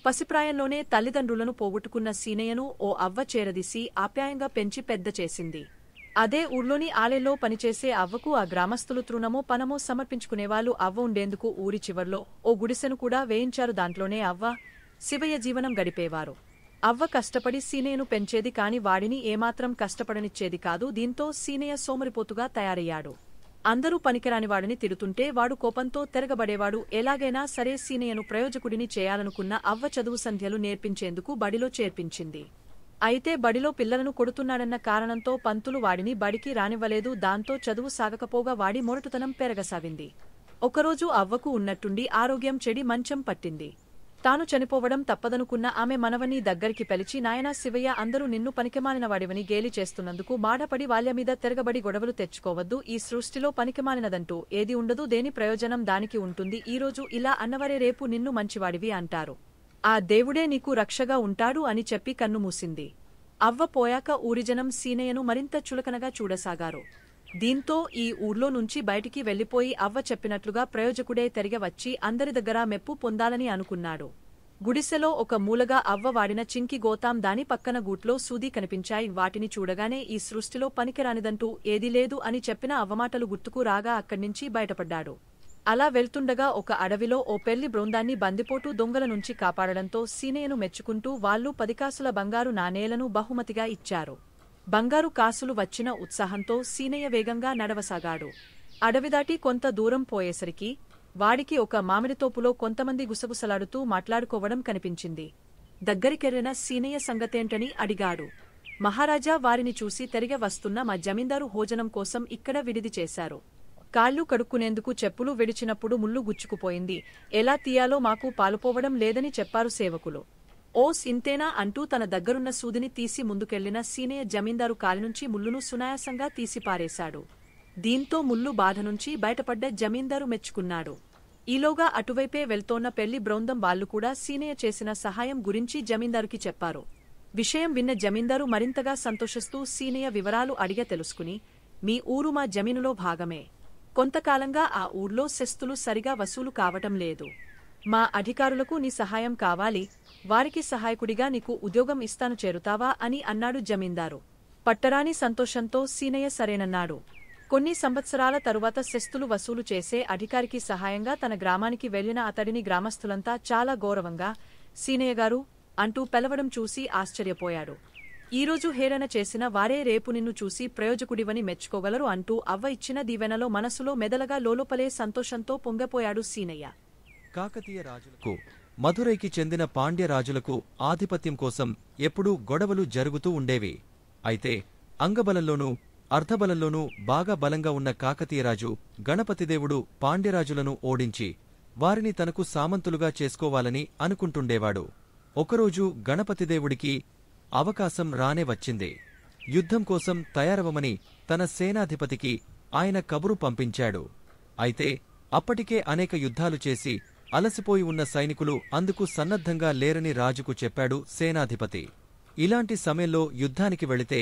పసిప్రాయంలోనే తల్లిదండ్రులను పోగొట్టుకున్న సీనయ్యను ఓ అవ్వ చేరదీసి ఆప్యాయంగా పెంచి పెద్ద చేసింది. అదే ఊర్లోని ఆలయంలో పనిచేసే అవ్వకు ఆ గ్రామస్తులు తృణమో పనమో సమర్పించుకునేవాళ్లు. అవ్వ ఉండేందుకు ఊరి చివర్లో ఓ గుడిసెను కూడా వేయించారు. దాంట్లోనే అవ్వ, శివయ్య జీవనం గడిపేవారు. అవ్వ కష్టపడి సీనయ్యను పెంచేది కాని వాడిని ఏమాత్రం కష్టపడనిచ్చేది కాదు. దీంతో సీనయ్య సోమరిపోతుగా తయారయ్యాడు. అందరూ పనికిరానివాడిని తిడుతుంటే వాడు కోపంతో తిరగబడేవాడు. ఎలాగైనా సరే సీనయ్యను ప్రయోజకుడిని చేయాలనుకున్న అవ్వ చదువు సంధ్యలు నేర్పించేందుకు బడిలో చేర్పించింది. అయితే బడిలో పిల్లలను కొడుతున్నాడన్న కారణంతో పంతులు వాడిని బడికి రానివ్వలేదు. దాంతో చదువు సాగకపోగా వాడి మొరటుతనం పెరగసాగింది. ఒకరోజు అవ్వకు ఉన్నట్టుండి ఆరోగ్యం చెడి మంచం పట్టింది. తాను చనిపోవడం తప్పదనుకున్న ఆమె మనవణ్ణి దగ్గరికి పిలిచి, నాయనా శివయ్య, అందరూ నిన్ను పనికిమాలినవాడివని గేలి చేస్తున్నందుకు బాధపడి వాళ్లమీద తిరగబడి గొడవలు తెచ్చుకోవద్దు. ఈ సృష్టిలో పనికిమాలినదంటూ ఏది ఉండదు. దేని ప్రయోజనం దానికి ఉంటుంది. ఈరోజు ఇలా అన్నవరే రేపు నిన్ను మంచివాడివి అంటారు. ఆ దేవుడే నీకు రక్షగా ఉంటాడు అని చెప్పి కన్ను మూసింది. అవ్వ పోయాక ఊరిజనం సీనయ్యను మరింత చులకనగా చూడసాగారు. దీంతో ఈ ఊర్లో నుంచి బయటికి వెళ్లిపోయి అవ్వ చెప్పినట్లుగా ప్రయోజకుడే తిరిగి వచ్చి అందరి దగ్గర మెప్పు పొందాలని అనుకున్నాడు. గుడిసెలో ఒక మూలగా అవ్వ వాడిన చింకి గోతాం, దాని పక్కన గూట్లో సూది కనిపించాయి. వాటిని చూడగానే ఈ సృష్టిలో పనికిరానిదంటూ ఏదీ లేదు అని చెప్పిన అవ్వమాటలు గుర్తుకు రాగా అక్కడ్నించి బయటపడ్డాడు. అలా వెళ్తుండగా ఒక అడవిలో ఓ పెళ్లి బృందాన్ని బందిపోటు దొంగల నుంచి కాపాడడంతో సీనయ్యను మెచ్చుకుంటూ వాళ్లు 10 కాసుల బంగారు నాణేలను బహుమతిగా ఇచ్చారు. బంగారు కాసులు వచ్చిన ఉత్సాహంతో సీనయ్య వేగంగా నడవసాగాడు. అడవిదాటి కొంత దూరం పోయేసరికి వాడికి ఒక మామిడితోపులో కొంతమంది గుసగుసలాడుతూ మాట్లాడుకోవడం కనిపించింది. దగ్గరికెళ్లిన సీనయ్య సంగతేంటని అడిగాడు. మహారాజా, వారిని చూసి తిరిగి వస్తున్న మా జమీందారు భోజనం కోసం ఇక్కడ విడిది చేశారు. కాళ్ళు కడుక్కునేందుకు చెప్పులు విడిచినప్పుడు ముళ్ళు గుచ్చుకుపోయింది. ఎలా తీయాలో మాకు పాలుపోవడం లేదని చెప్పారు సేవకులు. ఓస్, ఇంతేనా అంటూ తన దగ్గరున్న సూదిని తీసి ముందుకెళ్లిన సీనయ్య జమీందారు కాలినుంచి ముళ్ళును సునాయాసంగా తీసిపారేశాడు. దీంతో ముళ్ళు బాధ నుంచి బయటపడ్డ జమీందారు మెచ్చుకున్నాడు. ఈలోగా అటువైపే వెళ్తోన్న పెళ్లి బృందం వాళ్లు కూడా సీనయ్య చేసిన సహాయం గురించి జమీందారుకి చెప్పారు. విషయం విన్న జమీందారు మరింతగా సంతోషిస్తూ సీనయ్య వివరాలు అడిగ తెలుసుకుని, మీ ఊరు మా జమీనులో భాగమే. కొంతకాలంగా ఆ ఊర్లో శస్తులు సరిగా వసూలు కావటం లేదు. మా అధికారులకు నీ సహాయం కావాలి. వారికి సహాయకుడిగా నీకు ఉద్యోగం ఇస్తాను, చేరుతావా అని అన్నాడు జమీందారు. పట్టరాని సంతోషంతో సీనయ్య సరేనన్నాడు. కొన్ని సంవత్సరాల తరువాత శస్తులు వసూలు చేసే అధికారికి సహాయంగా తన గ్రామానికి వెళ్లిన అతడిని గ్రామస్తులంతా చాలా గౌరవంగా సీనయ్యగారు అంటూ పిలవడం చూసి ఆశ్చర్యపోయాడు. ఈరోజు హేళన చేసిన వారే రేపు నిన్ను చూసి ప్రయోజకుడివని మెచ్చుకోగలరు అంటూ అవ్వ ఇచ్చిన దీవెనలో మనసులో మెదలగా లోలోపలే సంతోషంతో పొంగపోయాడు సీనయ్య. కాకతీయ రాజులకు, మధురైకి చెందిన పాండ్య రాజులకు ఆధిపత్యం కోసం ఎప్పుడూ గొడవలు జరుగుతూ ఉండేవి. అయితే అంగబలంలోనూ అర్ధబలంలోనూ బాగా బలంగా ఉన్న కాకతీయరాజు గణపతిదేవుడు పాండ్యరాజులను ఓడించి వారిని తనకు సామంతులుగా చేసుకోవాలని అనుకుంటుండేవాడు. ఒకరోజు గణపతిదేవుడికి అవకాశం రానే వచ్చింది. యుద్ధం కోసం తయారవమని తన సేనాధిపతికి ఆయన కబురు పంపించాడు. అయితే అప్పటికే అనేక యుద్ధాలు చేసి అలసిపోయి ఉన్న సైనికులు అందుకు సన్నద్ధంగా లేరని రాజుకు చెప్పాడు సేనాధిపతి. ఇలాంటి సమయంలో యుద్ధానికి వెళితే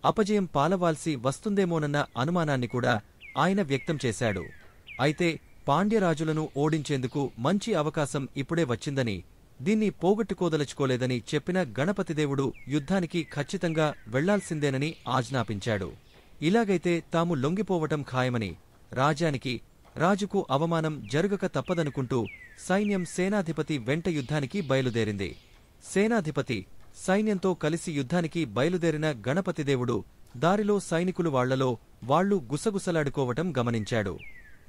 అపజయం పాలవాల్సి వస్తుందేమోనన్న అనుమానాన్ని కూడా ఆయన వ్యక్తం చేశాడు. అయితే పాండ్యరాజులను ఓడించేందుకు మంచి అవకాశం ఇప్పుడే వచ్చిందని, దీన్ని పోగొట్టుకోదలుచుకోలేదని చెప్పిన గణపతిదేవుడు యుద్ధానికి ఖచ్చితంగా వెళ్లాల్సిందేనని ఆజ్ఞాపించాడు. ఇలాగైతే తాము లొంగిపోవటం ఖాయమని, రాజుకు అవమానం జరగక తప్పదనుకుంటూ సైన్యం సేనాధిపతి వెంట యుద్ధానికి బయలుదేరింది. సేనాధిపతి సైన్యంతో కలిసి యుద్ధానికి బయలుదేరిన గణపతిదేవుడు దారిలో సైనికులు వాళ్లు గుసగుసలాడుకోవటం గమనించాడు.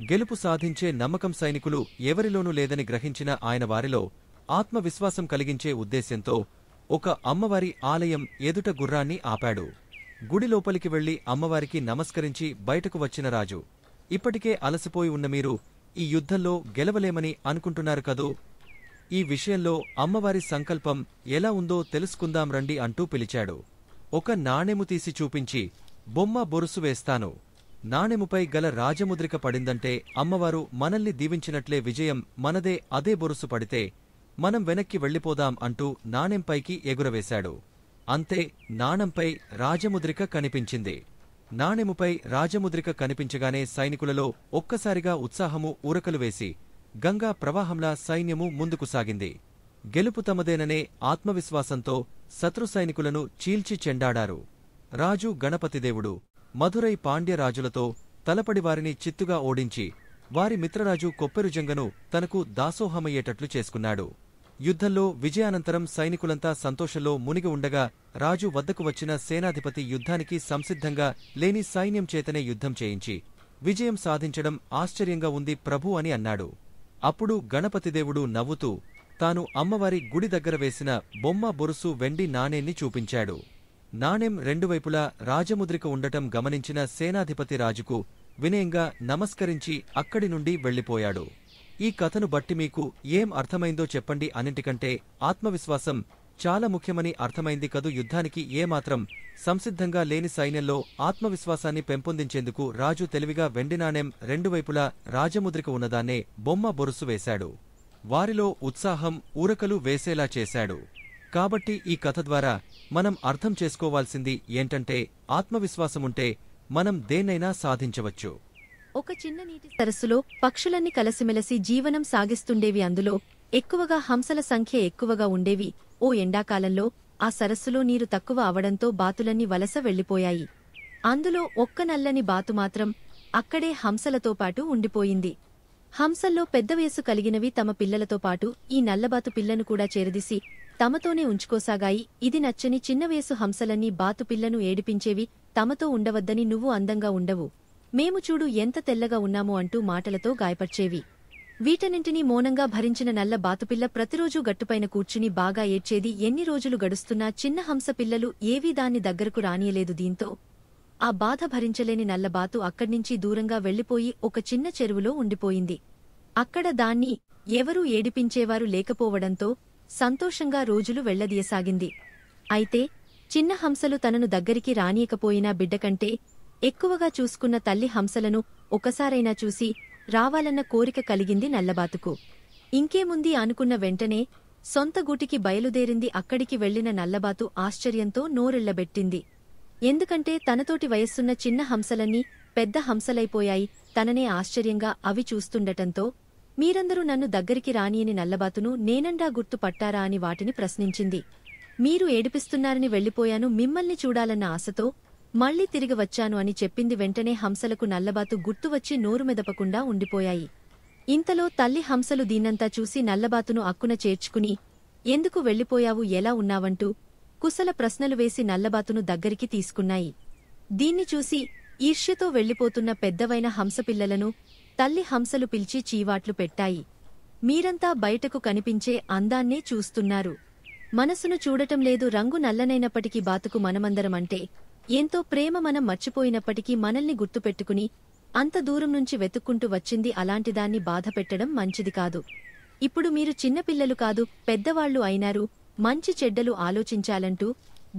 గెలుపు సాధించే నమ్మకం సైనికులు ఎవరిలోనూ లేదని గ్రహించిన ఆయన వారిలో ఆత్మవిశ్వాసం కలిగించే ఉద్దేశ్యంతో ఒక అమ్మవారి ఆలయం ఎదుట గుర్రాన్ని ఆపాడు. గుడి లోపలికి వెళ్లి అమ్మవారికి నమస్కరించి బయటకు వచ్చిన రాజు, ఇప్పటికే అలసిపోయి ఉన్న మీరు ఈ యుద్ధంలో గెలవలేమని అనుకుంటున్నారు కదూ, ఈ విషయంలో అమ్మవారి సంకల్పం ఎలా ఉందో తెలుసుకుందాం రండి అంటూ పిలిచాడు. ఒక నాణెము తీసి చూపించి, బొమ్మ బొరుసు వేస్తాను, నాణెముపై గల రాజముద్రిక పడిందంటే అమ్మవారు మనల్ని దీవించినట్లే, విజయం మనదే, అదే బొరుసు పడితే మనం వెనక్కి వెళ్లిపోదాం అంటూ నాణెంపైకి ఎగురవేశాడు. అంతే, నాణంపై రాజముద్రిక కనిపించింది. నాణెముపై రాజముద్రిక కనిపించగానే సైనికులలో ఒక్కసారిగా ఉత్సాహము ఉరకలు వేసి గంగా ప్రవాహంలా సైన్యము ముందుకు సాగింది. గెలుపు తమదేననే ఆత్మవిశ్వాసంతో శత్రు సైనికులను చీల్చి చెండాడారు. రాజు గణపతిదేవుడు మధురై పాండ్య రాజులతో తలపడివారిని చిత్తుగా ఓడించి వారి మిత్రరాజు కొప్పెరుజంగను తనకు దాసోహమయ్యేటట్లు చేసుకున్నాడు. యుద్ధంలో విజయానంతరం సైనికులంతా సంతోషంలో మునిగి ఉండగా రాజు వద్దకు వచ్చిన సేనాధిపతి యుద్ధానికి సంసిద్ధంగా లేని సైన్యం చేతనే యుద్ధం చేయించి విజయం సాధించడం ఆశ్చర్యంగా ఉంది ప్రభూ అని అన్నాడు. అప్పుడు గణపతిదేవుడు నవ్వుతూ తాను అమ్మవారి గుడి దగ్గర వేసిన బొమ్మ బొరుసు వెండి నాణేన్ని చూపించాడు. నాణెం రెండువైపులా రాజముద్రిక ఉండటం గమనించిన సేనాధిపతి రాజుకు వినయంగా నమస్కరించి అక్కడి నుండి వెళ్లిపోయాడు. ఈ కథను బట్టి మీకు ఏం అర్థమైందో చెప్పండి. అన్నింటికంటే ఆత్మవిశ్వాసం చాలా ముఖ్యమని అర్థమైంది కదూ. యుద్ధానికి ఏమాత్రం సంసిద్ధంగా లేని సైన్యంలో ఆత్మవిశ్వాసాన్ని పెంపొందించేందుకు రాజు తెలివిగా వెండి నాణెం రెండువైపులా రాజముద్రిక ఉన్నదాన్నే బొమ్మ బొరుసు వేశాడు. వారిలో ఉత్సాహం ఊరకలు వేసేలా చేశాడు. కాబట్టి ఈ కథ ద్వారా మనం అర్థం చేసుకోవాల్సింది ఏంటంటే ఆత్మవిశ్వాసముంటే మనం దేన్నైనా సాధించవచ్చు. ఒక చిన్న నీటి సరస్సులో పక్షులన్నీ కలసిమెలసి జీవనం సాగిస్తుండేవి. అందులో ఎక్కువగా హంసల సంఖ్య ఎక్కువగా ఉండేవి. ఓ ఎండాకాలంలో ఆ సరస్సులో నీరు తక్కువ అవడంతో బాతులన్నీ వలస వెళ్లిపోయాయి. అందులో ఒక్క నల్లని బాతు మాత్రం అక్కడే హంసలతో పాటు ఉండిపోయింది. హంసల్లో పెద్ద వయసు కలిగినవి తమ పిల్లలతో పాటు ఈ నల్లబాతు పిల్లను కూడా చేరదీసి తమతోనే ఉంచుకోసాగాయి. ఇది నచ్చని చిన్న వయసు హంసలన్నీ బాతు పిల్లను ఏడిపించేవి. తమతో ఉండవద్దని, నువ్వు అందంగా ఉండవు, మేము చూడు ఎంత తెల్లగా ఉన్నామో అంటూ మాటలతో గాయపర్చేవి. వీటన్నింటినీ మౌనంగా భరించిన నల్ల బాతుపిల్ల ప్రతిరోజూ గట్టుపైన కూర్చుని బాగా ఏడ్చేది. ఎన్ని రోజులు గడుస్తున్నా చిన్న హంస పిల్లలు ఏవీ దాన్ని దగ్గరకు రానియలేదు. దీంతో ఆ బాధ భరించలేని నల్లబాతు అక్కడ్నించి దూరంగా వెళ్లిపోయి ఒక చిన్న చెరువులో ఉండిపోయింది. అక్కడ దాన్ని ఎవరూ ఏడిపించేవారు లేకపోవడంతో సంతోషంగా రోజులు వెళ్లదీయసాగింది. అయితే చిన్న హంసలు తనను దగ్గరికి రానియకపోయినా బిడ్డకంటే ఎక్కువగా చూసుకున్న తల్లి హంసలను ఒకసారైనా చూసి రావాలన్న కోరిక కలిగింది నల్లబాతుకు. ఇంకేముంది అనుకున్న వెంటనే సొంత గూటికి బయలుదేరింది. అక్కడికి వెళ్లిన నల్లబాతు ఆశ్చర్యంతో నోరెళ్లబెట్టింది. ఎందుకంటే తనతోటి వయస్సున్న చిన్న హంసలన్నీ పెద్ద హంసలైపోయాయి. తననే ఆశ్చర్యంగా అవి చూస్తుండటంతో మీరందరూ నన్ను దగ్గరికి రానియని నల్లబాతును నేనండా గుర్తు పట్టారా అని వాటిని ప్రశ్నించింది. మీరు ఏడిపిస్తున్నారని వెళ్లిపోయాను, మిమ్మల్ని చూడాలన్న ఆశతో మళ్లీ తిరిగి వచ్చాను అని చెప్పింది. వెంటనే హంసలకు నల్లబాతు గుర్తువచ్చి నోరు మెదపకుండా ఉండిపోయాయి. ఇంతలో తల్లి హంసలు దీన్నంతా చూసి నల్లబాతును అక్కున చేర్చుకుని ఎందుకు వెళ్లిపోయావు, ఎలా ఉన్నావంటూ కుశల ప్రశ్నలు వేసి నల్లబాతును దగ్గరికి తీసుకున్నాయి. దీన్ని చూసి ఈర్ష్యతో వెళ్లిపోతున్న పెద్దవైన హంసపిల్లలను తల్లి హంసలు పిలిచి చీవాట్లు పెట్టాయి. మీరంతా బయటకు కనిపించే అందాన్నే చూస్తున్నారు, మనసును చూడటం లేదు. రంగు నల్లనైనప్పటికీ బాతుకు మనమందరమంటే ఎంతో ప్రేమ. మనం మర్చిపోయినప్పటికీ మనల్ని గుర్తుపెట్టుకుని అంత దూరం నుంచి వెతుక్కుంటూ వచ్చింది. అలాంటిదాన్ని బాధపెట్టడం మంచిది కాదు. ఇప్పుడు మీరు చిన్నపిల్లలు కాదు, పెద్దవాళ్లు అయినారు, మంచి చెడ్డలు ఆలోచించాలంటూ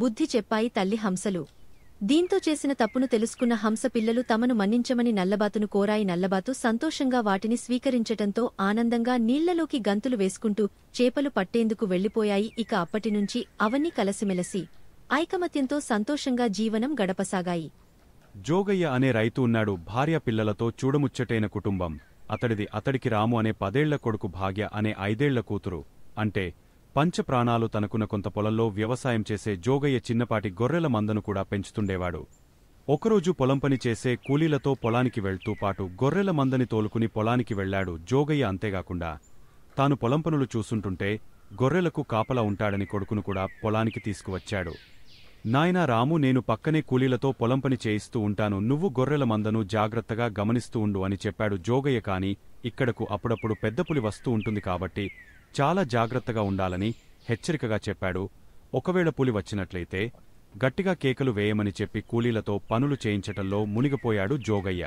బుద్ధి చెప్పాయి తల్లి హంసలు. దీంతో చేసిన తప్పును తెలుసుకున్న హంస పిల్లలు తమను మన్నించమని నల్లబాతును కోరాయి. నల్లబాతు సంతోషంగా వాటిని స్వీకరించటంతో ఆనందంగా నీళ్లలోకి గంతులు వేసుకుంటూ చేపలు పట్టేందుకు వెళ్లిపోయాయి. ఇక అప్పటినుంచి అవన్నీ కలసిమెలసి ఐకమత్యంతో సంతోషంగా జీవనం గడపసాగాయి. జోగయ్య అనే రైతు ఉన్నాడు. భార్య పిల్లలతో చూడముచ్చటైన కుటుంబం అతడిది. అతడికి రాము అనే 10 ఏళ్ల కొడుకు, భాగ్య అనే 5 ఏళ్ల కూతురు. అంటే పంచప్రాణాలు తనకున్న కొంత పొలంలో వ్యవసాయం చేసే జోగయ్య చిన్నపాటి గొర్రెల మందను కూడా పెంచుతుండేవాడు. ఒకరోజు పొలం పని చేసే కూలీలతో పొలానికి వెళ్తూ పాటు గొర్రెల మందని తోలుకుని పొలానికి వెళ్లాడు జోగయ్య. అంతేగాకుండా తాను పొలం పనులు చూసుంటుంటే గొర్రెలకు కాపలా ఉంటాడని కొడుకును కూడా పొలానికి తీసుకువచ్చాడు. నాయనా రాము, నేను పక్కనే కూలీలతో పొలం పని చేయిస్తూ ఉంటాను, నువ్వు గొర్రెల మందను జాగ్రత్తగా గమనిస్తూ ఉండు అని చెప్పాడు జోగయ్య. కాని ఇక్కడకు అప్పుడప్పుడు పెద్ద పులి వస్తూ ఉంటుంది కాబట్టి చాలా జాగ్రత్తగా ఉండాలని హెచ్చరికగా చెప్పాడు. ఒకవేళ పులి వచ్చినట్లయితే గట్టిగా కేకలు వేయమని చెప్పి కూలీలతో పనులు చేయించటంలో మునిగిపోయాడు జోగయ్య.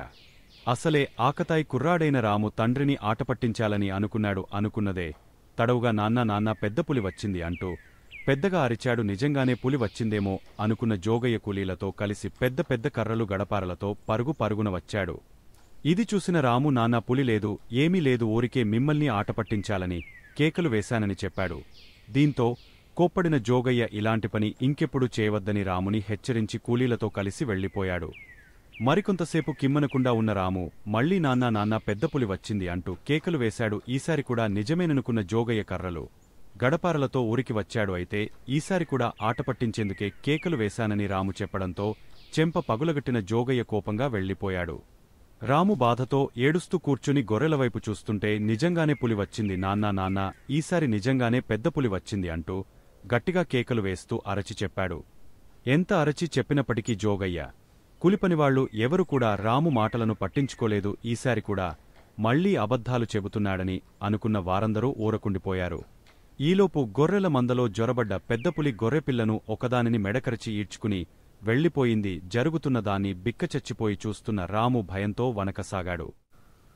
అసలే ఆకతాయి కుర్రాడైన రాము తండ్రిని ఆటపట్టించాలని అనుకున్నాడు. అనుకున్నదే తడవుగా నాన్న పెద్ద పులి వచ్చింది అంటూ పెద్దగా అరిచాడు. నిజంగానే పులి వచ్చిందేమో అనుకున్న జోగయ్య కూలీలతో కలిసి పెద్ద పెద్ద కర్రలు గడపారలతో పరుగున వచ్చాడు. ఇది చూసిన రాము, నాన్న పులి లేదు, ఏమీ లేదు, ఊరికే మిమ్మల్ని ఆటపట్టించాలని కేకలు వేశానని చెప్పాడు. దీంతో కోప్పడిన జోగయ్య ఇలాంటి పని ఇంకెప్పుడు చేయవద్దని రాముని హెచ్చరించి కూలీలతో కలిసి వెళ్లిపోయాడు. మరికొంతసేపు కిమ్మనకుండా ఉన్న రాము మళ్లీ నాన్న పెద్ద పులి వచ్చింది అంటూ కేకలు వేశాడు. ఈసారి కూడా నిజమేననుకున్న జోగయ్య కర్రలు గడపారలతో ఊరికి వచ్చాడు. అయితే ఈసారి కూడా ఆట పట్టించేందుకే కేకలు వేశానని రాము చెప్పడంతో చెంప పగులగట్టిన జోగయ్య కోపంగా వెళ్లిపోయాడు. రాము బాధతో ఏడుస్తూ కూర్చుని గొర్రెలవైపు చూస్తుంటే నిజంగానే పులి వచ్చింది నాన్నా నాన్నా, ఈసారి నిజంగానే పెద్ద పులి వచ్చింది అంటూ గట్టిగా కేకలు వేస్తూ అరచి చెప్పాడు. ఎంత అరచి చెప్పినప్పటికీ జోగయ్య కూలిపనివాళ్లు ఎవరు కూడా రాము మాటలను పట్టించుకోలేదు. ఈసారి కూడా మళ్లీ అబద్ధాలు చెబుతున్నాడని అనుకున్న వారందరూ ఊరకుండిపోయారు. ఈలోపు గొర్రెల మందలో జొరబడ్డ పెద్దపులి గొర్రెపిల్లను ఒకదానిని మెడకరచి ఈడ్చుకుని వెళ్లిపోయింది. జరుగుతున్నదాన్ని బిక్కచచ్చిపోయి చూస్తున్న రాము భయంతో వణకసాగాడు.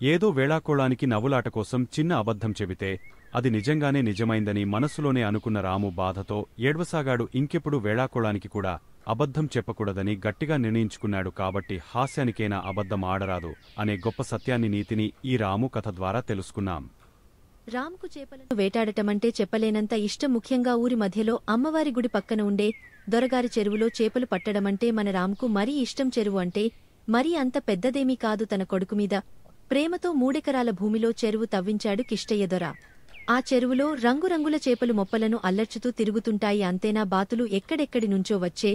ఏదో వేళాకోళానికి నవ్వులాట కోసం చిన్న అబద్ధం చెబితే అది నిజంగానే నిజమైందని మనసులోనే అనుకున్న రాము బాధతో ఏడ్వసాగాడు. ఇంకెప్పుడు వేళాకోళానికి కూడా అబద్ధం చెప్పకూడదని గట్టిగా నిర్ణయించుకున్నాడు. కాబట్టి హాస్యానికైనా అబద్ధం ఆడరాదు అనే గొప్ప సత్యాన్ని, నీతిని ఈ రాము కథ ద్వారా తెలుసుకున్నాం. రాముకు చేపలను వేటాడటమంటే చెప్పలేనంత ఇష్టం. ముఖ్యంగా ఊరి మధ్యలో అమ్మవారి గుడి పక్కన ఉండే దొరగారి చెరువులో చేపలు పట్టడమంటే మన రాముకు మరీ ఇష్టం. చెరువు అంటే మరీ అంత పెద్దదేమీ కాదు. తన కొడుకుమీద ప్రేమతో 3 ఎకరాల భూమిలో చెరువు తవ్వించాడు కిష్టయ్య దొర. ఆ చెరువులో రంగురంగుల చేపలు మొప్పలను అల్లర్చుతూ తిరుగుతుంటాయి. అంతేనా, బాతులు ఎక్కడెక్కడి నుంచో వచ్చే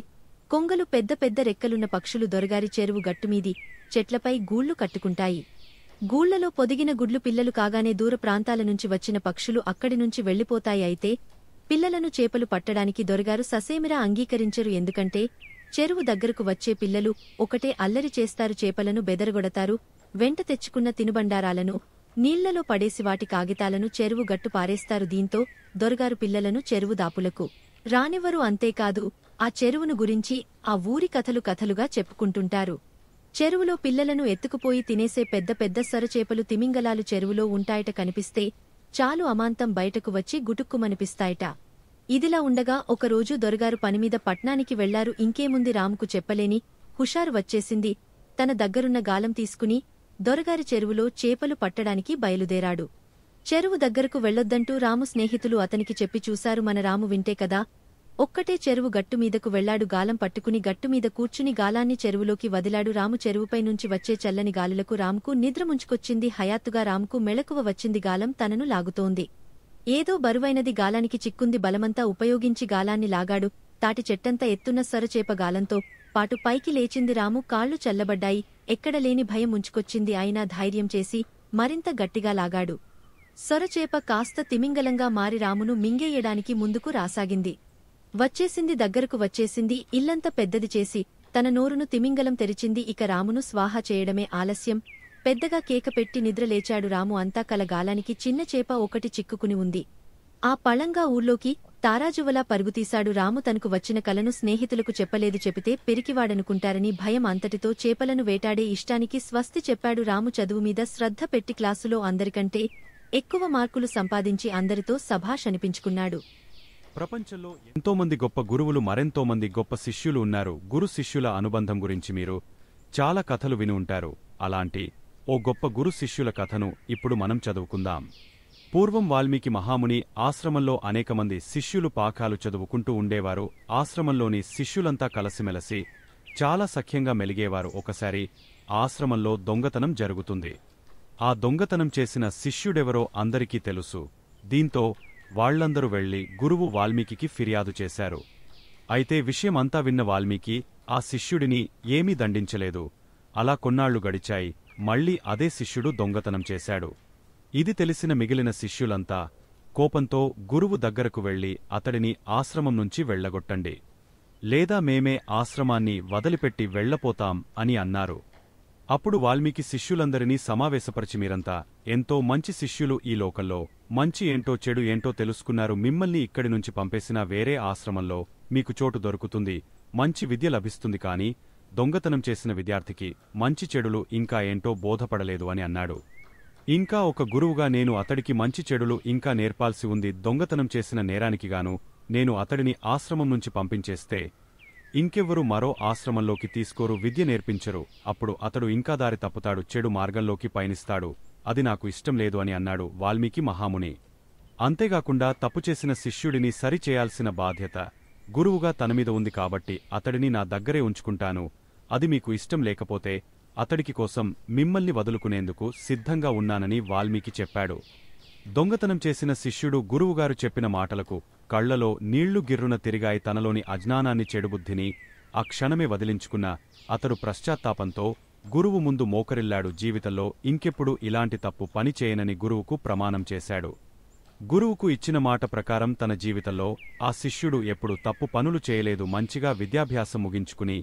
కొంగలు, పెద్ద పెద్ద రెక్కలున్న పక్షులు దొరగారి చెరువు గట్టుమీది చెట్లపై గూళ్లు కట్టుకుంటాయి. గూళ్లలో పొదిగిన గుడ్లు పిల్లలు కాగానే దూర ప్రాంతాల నుంచి వచ్చిన పక్షులు అక్కడి నుంచి వెళ్లిపోతాయి. అయితే పిల్లలను చేపలు పట్టడానికి దొరగారు ససేమిరా అంగీకరించరు. ఎందుకంటే చెరువు దగ్గరకు వచ్చే పిల్లలు ఒకటే అల్లరి చేస్తారు, చేపలను బెదరగొడతారు. వెంట తెచ్చుకున్న తినుబండారాలను నీళ్లలో పడేసి వాటి కాగితాలను చెరువు గట్టు పారేస్తారు. దీంతో దొరగారు పిల్లలను చెరువు దాపులకు రానివ్వరు. అంతేకాదు, ఆ చెరువును గురించి ఆ ఊరి కథలుగా చెప్పుకుంటుంటారు. చెరువులో పిల్లలను ఎత్తుకుపోయి తినేసే పెద్ద పెద్ద సొరచేపలు, తిమింగలాలు చెరువులో ఉంటాయట. కనిపిస్తే చాలు అమాంతం బయటకు వచ్చి గుటుక్కుమనిపిస్తాయట. ఇదిలా ఉండగా ఒకరోజు దొరగారు పనిమీద పట్నానికి వెళ్లారు. ఇంకేముంది, రాముకు చెప్పలేని హుషారు వచ్చేసింది. తన దగ్గరున్న గాలం తీసుకుని దొరగారి చెరువులో చేపలు పట్టడానికి బయలుదేరాడు. చెరువు దగ్గరకు వెళ్లొద్దంటూ రాము స్నేహితులు అతనికి చెప్పి చూశారు. మన రాము వింటే కదా, ఒక్కటే చెరువు గట్టుమీదకు వెళ్లాడు. గాలం పట్టుకుని గట్టుమీద కూర్చుని గాలాన్ని చెరువులోకి వదిలాడు. రాము చెరువుపై నుంచి వచ్చే చల్లని గాలులకు రాముకు నిద్ర ముంచుకొచ్చింది. హయాత్తుగా రాముకు మెళకువ వచ్చింది. గాలం తనను లాగుతోంది. ఏదో బరువైనది గాలానికి చిక్కుంది. బలమంతా ఉపయోగించి గాలాన్ని లాగాడు. తాటి చెట్టంత ఎత్తున్న సొరచేప గాలంతో పాటు పైకి లేచింది. రాము కాళ్లు చల్లబడ్డాయి. ఎక్కడలేని భయం ముంచుకొచ్చింది. అయినా ధైర్యం చేసి మరింత గట్టిగా లాగాడు. సొరచేప కాస్త తిమింగలంగా మారి రామును మింగేయడానికి ముందుకు రాసాగింది. దగ్గరకు వచ్చేసింది. ఇల్లంత పెద్దది చేసి తన నోరును తిమింగలం తెరిచింది. ఇక రామును స్వాహా చేయడమే ఆలస్యం. పెద్దగా కేకపెట్టి నిద్రలేచాడు రాము. అంతా కల గాలానికి చిన్న చేప ఒకటి చిక్కుకుని ఉంది. ఆ పళంగా ఊర్లోకి తారాజువలా పరుగుతీశాడు. రాము తనకు వచ్చిన కలను స్నేహితులకు చెప్పలేదు. చెబితే పెరికివాడనుకుంటారని భయం. అంతటితో చేపలను వేటాడే ఇష్టానికి స్వస్తి చెప్పాడు. రాము చదువుమీద శ్రద్ధ పెట్టి క్లాసులో అందరికంటే ఎక్కువ మార్కులు సంపాదించి అందరితో శభాష్ అనిపించుకున్నాడు. ప్రపంచంలో ఎంతోమంది గొప్ప గురువులు, మరెంతోమంది గొప్ప శిష్యులు ఉన్నారు. గురు శిష్యుల అనుబంధం గురించి మీరు చాలా కథలు విని ఉంటారు. అలాంటి ఓ గొప్ప గురు శిష్యుల కథను ఇప్పుడు మనం చదువుకుందాం. పూర్వం వాల్మీకి మహాముని ఆశ్రమంలో అనేకమంది శిష్యులు పాఠాలు చదువుకుంటూ ఉండేవారు. ఆశ్రమంలోని శిష్యులంతా కలసిమెలసి చాలా సఖ్యంగా మెలిగేవారు. ఒకసారి ఆశ్రమంలో దొంగతనం జరుగుతుంది. ఆ దొంగతనం చేసిన శిష్యుడెవరో అందరికీ తెలుసు. దీంతో వాళ్లందరూ వెళ్లి గురువు వాల్మీకి ఫిర్యాదు చేశారు. అయితే విషయమంతా విన్న వాల్మీకి ఆ శిష్యుడిని ఏమీ దండించలేదు. అలా కొన్నాళ్లు గడిచాయి. మళ్లీ అదే శిష్యుడు దొంగతనం చేశాడు. ఇది తెలిసిన మిగిలిన శిష్యులంతా కోపంతో గురువు దగ్గరకు వెళ్లి అతడిని ఆశ్రమం నుంచి వెళ్లగొట్టండి, లేదా మేమే ఆశ్రమాన్ని వదిలిపెట్టి వెళ్లపోతాం అని అన్నారు. అప్పుడు వాల్మీకి శిష్యులందరినీ సమావేశపరిచి, మీరంతా ఎంతో మంచి శిష్యులు. ఈ లోకంలో మంచి ఏంటో చెడు ఏంటో తెలుసుకున్నారు. మిమ్మల్ని ఇక్కడి నుంచి పంపేసినా వేరే ఆశ్రమంలో మీకు చోటు దొరుకుతుంది, మంచి విద్య లభిస్తుంది. కాని దొంగతనం చేసిన విద్యార్థికి మంచి చెడులు ఇంకా ఏంటో బోధపడలేదు అని అన్నాడు. ఇంకా ఒక గురువుగా నేను అతడికి మంచి చెడులు ఇంకా నేర్పాల్సి ఉంది. దొంగతనం చేసిన నేరానికిగాను నేను అతడిని ఆశ్రమం నుంచి పంపించేస్తే ఇంకెవ్వరూ మరో ఆశ్రమంలోకి తీసుకోరు, విద్య నేర్పించరు. అప్పుడు అతడు ఇంకా దారి తప్పుతాడు, చెడు మార్గంలోకి పయనిస్తాడు. అది నాకు ఇష్టం లేదు అని అన్నాడు వాల్మీకి మహాముని. అంతేగాకుండా తప్పుచేసిన శిష్యుడిని సరిచేయాల్సిన బాధ్యత గురువుగా తనమీద ఉంది. కాబట్టి అతడిని నా దగ్గరే ఉంచుకుంటాను. అది మీకు ఇష్టం లేకపోతే అతడికి కోసం మిమ్మల్ని వదులుకునేందుకు సిద్ధంగా ఉన్నానని వాల్మీకి చెప్పాడు. దొంగతనం చేసిన శిష్యుడు గురువుగారు చెప్పిన మాటలకు కళ్లలో నీళ్లు గిర్రున తిరిగాయి. తనలోని అజ్ఞానాన్ని, చెడుబుద్ధిని ఆ క్షణమే వదిలించుకున్న అతడు పశ్చాత్తాపంతో గురువు ముందు మోకరిల్లాడు. జీవితంలో ఇంకెప్పుడు ఇలాంటి తప్పు పని చేయనని గురువుకు ప్రమాణం చేశాడు. గురువుకు ఇచ్చిన మాట ప్రకారం తన జీవితంలో ఆ శిష్యుడు ఎప్పుడు తప్పు పనులు చేయలేదు. మంచిగా విద్యాభ్యాసం ముగించుకుని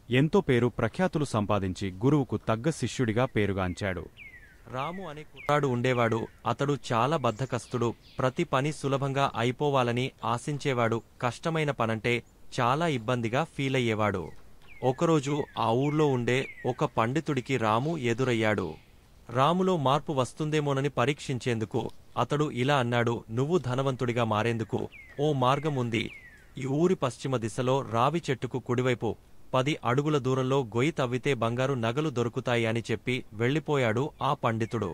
ఎంతో పేరు ప్రఖ్యాతులు సంపాదించి గురువుకు తగ్గ శిష్యుడిగా పేరుగాంచాడు. రాము అనే కుర్రాడు ఉండేవాడు. అతడు చాలా బద్ధకస్తుడు. ప్రతి పని సులభంగా అయిపోవాలని ఆశించేవాడు. కష్టమైన పనంటే చాలా ఇబ్బందిగా ఫీలయ్యేవాడు. ఒకరోజు ఆ ఊర్లో ఉండే ఒక పండితుడికి రాము ఎదురయ్యాడు. రాములో మార్పు వస్తుందేమోనని పరీక్షించేందుకు అతడు ఇలా అన్నాడు, నువ్వు ధనవంతుడిగా మారేందుకు ఓ మార్గం ఉంది. ఈ ఊరి పశ్చిమ దిశలో రావి చెట్టుకు కుడివైపు 10 అడుగుల దూరంలో గొయ్యి తవ్వితే బంగారు నగలు దొరుకుతాయి అని చెప్పి వెళ్లిపోయాడు ఆ పండితుడు.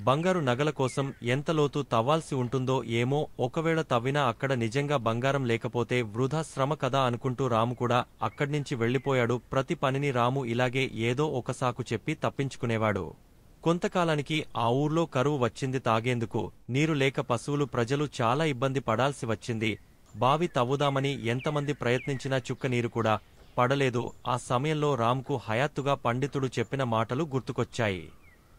బంగారు నగల కోసం ఎంత లోతు తవ్వాల్సి ఉంటుందో ఏమో, ఒకవేళ తవ్వినా అక్కడ నిజంగా బంగారం లేకపోతే వృధా శ్రమ కదా అనుకుంటూ రాము కూడా అక్కడ్నించి వెళ్లిపోయాడు. ప్రతి పనిని రాము ఇలాగే ఏదో ఒక సాకు చెప్పి తప్పించుకునేవాడు. కొంతకాలానికి ఆ ఊర్లో కరువు వచ్చింది. తాగేందుకు నీరు లేక పశువులు, ప్రజలు చాలా ఇబ్బంది పడాల్సి వచ్చింది. బావి తవ్వుదామని ఎంతమంది ప్రయత్నించినా చుక్క నీరు కూడా పడలేదు. ఆ సమయంలో రామ్కు హయాత్తుగా పండితుడు చెప్పిన మాటలు గుర్తుకొచ్చాయి.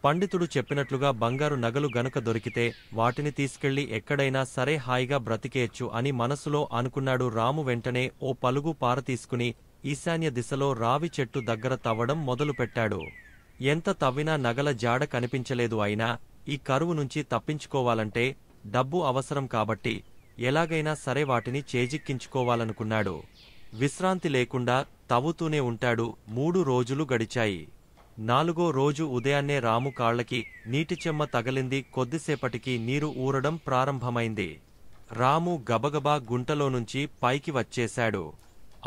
పండితుడు చెప్పినట్లుగా బంగారు నగలు గనుక దొరికితే వాటిని తీసుకెళ్లి ఎక్కడైనా సరే హాయిగా బ్రతికేయచ్చు అని మనసులో అనుకున్నాడు. రాము వెంటనే ఓ పలుగు పార తీసుకుని ఈశాన్య దిశలో రావి చెట్టు దగ్గర తవ్వడం మొదలుపెట్టాడు. ఎంత తవ్వినా నగల జాడ కనిపించలేదు. అయినా ఈ కరువు నుంచి తప్పించుకోవాలంటే డబ్బు అవసరం కాబట్టి ఎలాగైనా సరే వాటిని చేజిక్కించుకోవాలనుకున్నాడు. విశ్రాంతి లేకుండా తవ్వుతూనే ఉంటాడు. 3 రోజులు గడిచాయి. 4వ రోజు ఉదయాన్నే రాము కాళ్లకి నీటిచెమ్మ తగలింది. కొద్దిసేపటికి నీరు ఊరడం ప్రారంభమైంది. రాము గబగబా గుంటలో నుంచి పైకి వచ్చేశాడు.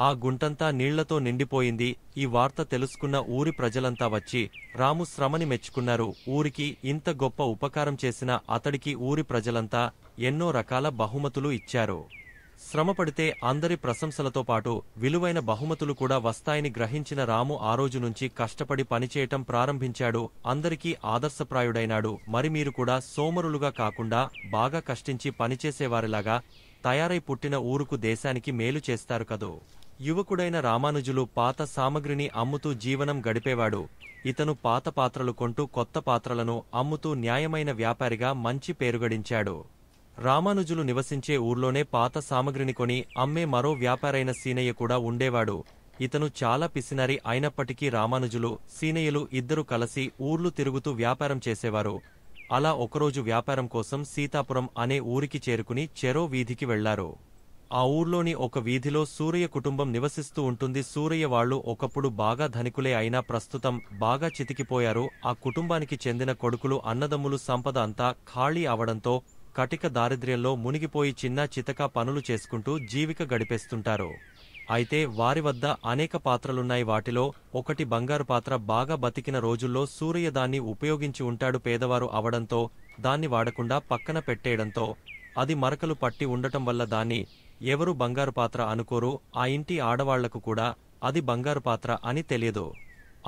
ఆ గుంటంతా నీళ్లతో నిండిపోయింది. ఈ వార్త తెలుసుకున్న ఊరి ప్రజలంతా వచ్చి రాము శ్రమని మెచ్చుకున్నారు. ఊరికి ఇంత గొప్ప ఉపకారం చేసిన అతడికి ఊరి ప్రజలంతా ఎన్నో రకాల బహుమతులు ఇచ్చారు. శ్రమపడితే అందరి ప్రశంసలతో పాటు విలువైన బహుమతులు కూడా వస్తాయని గ్రహించిన రాము ఆ రోజు నుంచి కష్టపడి పనిచేయటం ప్రారంభించాడు. అందరికీ ఆదర్శప్రాయుడైనాడు. మరి మీరు కూడా సోమరులుగా కాకుండా బాగా కష్టించి పనిచేసేవారిలాగా తయారై పుట్టిన ఊరుకు, దేశానికి మేలు చేస్తారు కదూ. యువకుడైన రామానుజులు పాత సామగ్రిని అమ్ముతూ జీవనం గడిపేవాడు. ఇతను పాత పాత్రలు కొంటూ కొత్త పాత్రలను అమ్ముతూ న్యాయమైన వ్యాపారిగా మంచి పేరుగడించాడు. రామానుజులు నివసించే ఊర్లోనే పాత సామగ్రిని కొని అమ్మే మరో వ్యాపారైన సీనయ్య కూడా ఉండేవాడు. ఇతను చాలా పిసినారి అయినప్పటికీ రామానుజులు, సీనయ్యలు ఇద్దరు కలిసి ఊర్లు తిరుగుతూ వ్యాపారం చేసేవారు. అలా ఒకరోజు వ్యాపారం కోసం సీతాపురం అనే ఊరికి చేరుకుని చెరో వీధికి వెళ్లారు. ఆ ఊర్లోని ఒక వీధిలో సూరయ్య కుటుంబం నివసిస్తూ ఉంటుంది. సూరయ్య వాళ్లు ఒకప్పుడు బాగా ధనికులే అయినా ప్రస్తుతం బాగా చితికిపోయారు. ఆ కుటుంబానికి చెందిన కొడుకులు, అన్నదమ్ములు సంపద అంతా ఖాళీ అవడంతో కటిక దారిద్ర్యంలో మునిగిపోయి చిన్న చితక పనులు చేసుకుంటూ జీవిక గడిపేస్తుంటారు. అయితే వారి వద్ద అనేక పాత్రలున్నాయి. వాటిలో ఒకటి బంగారు పాత్ర. బాగా బతికిన రోజుల్లో సూరయ్య దాన్ని ఉపయోగించి ఉంటాడు. పేదవారు అవడంతో దాన్ని వాడకుండా పక్కన పెట్టేయడంతో అది మరకలు పట్టి ఉండటం వల్ల దాన్ని ఎవరు బంగారు పాత్ర అనుకోరు. ఆ ఇంటి ఆడవాళ్లకు కూడా అది బంగారు పాత్ర అని తెలియదు.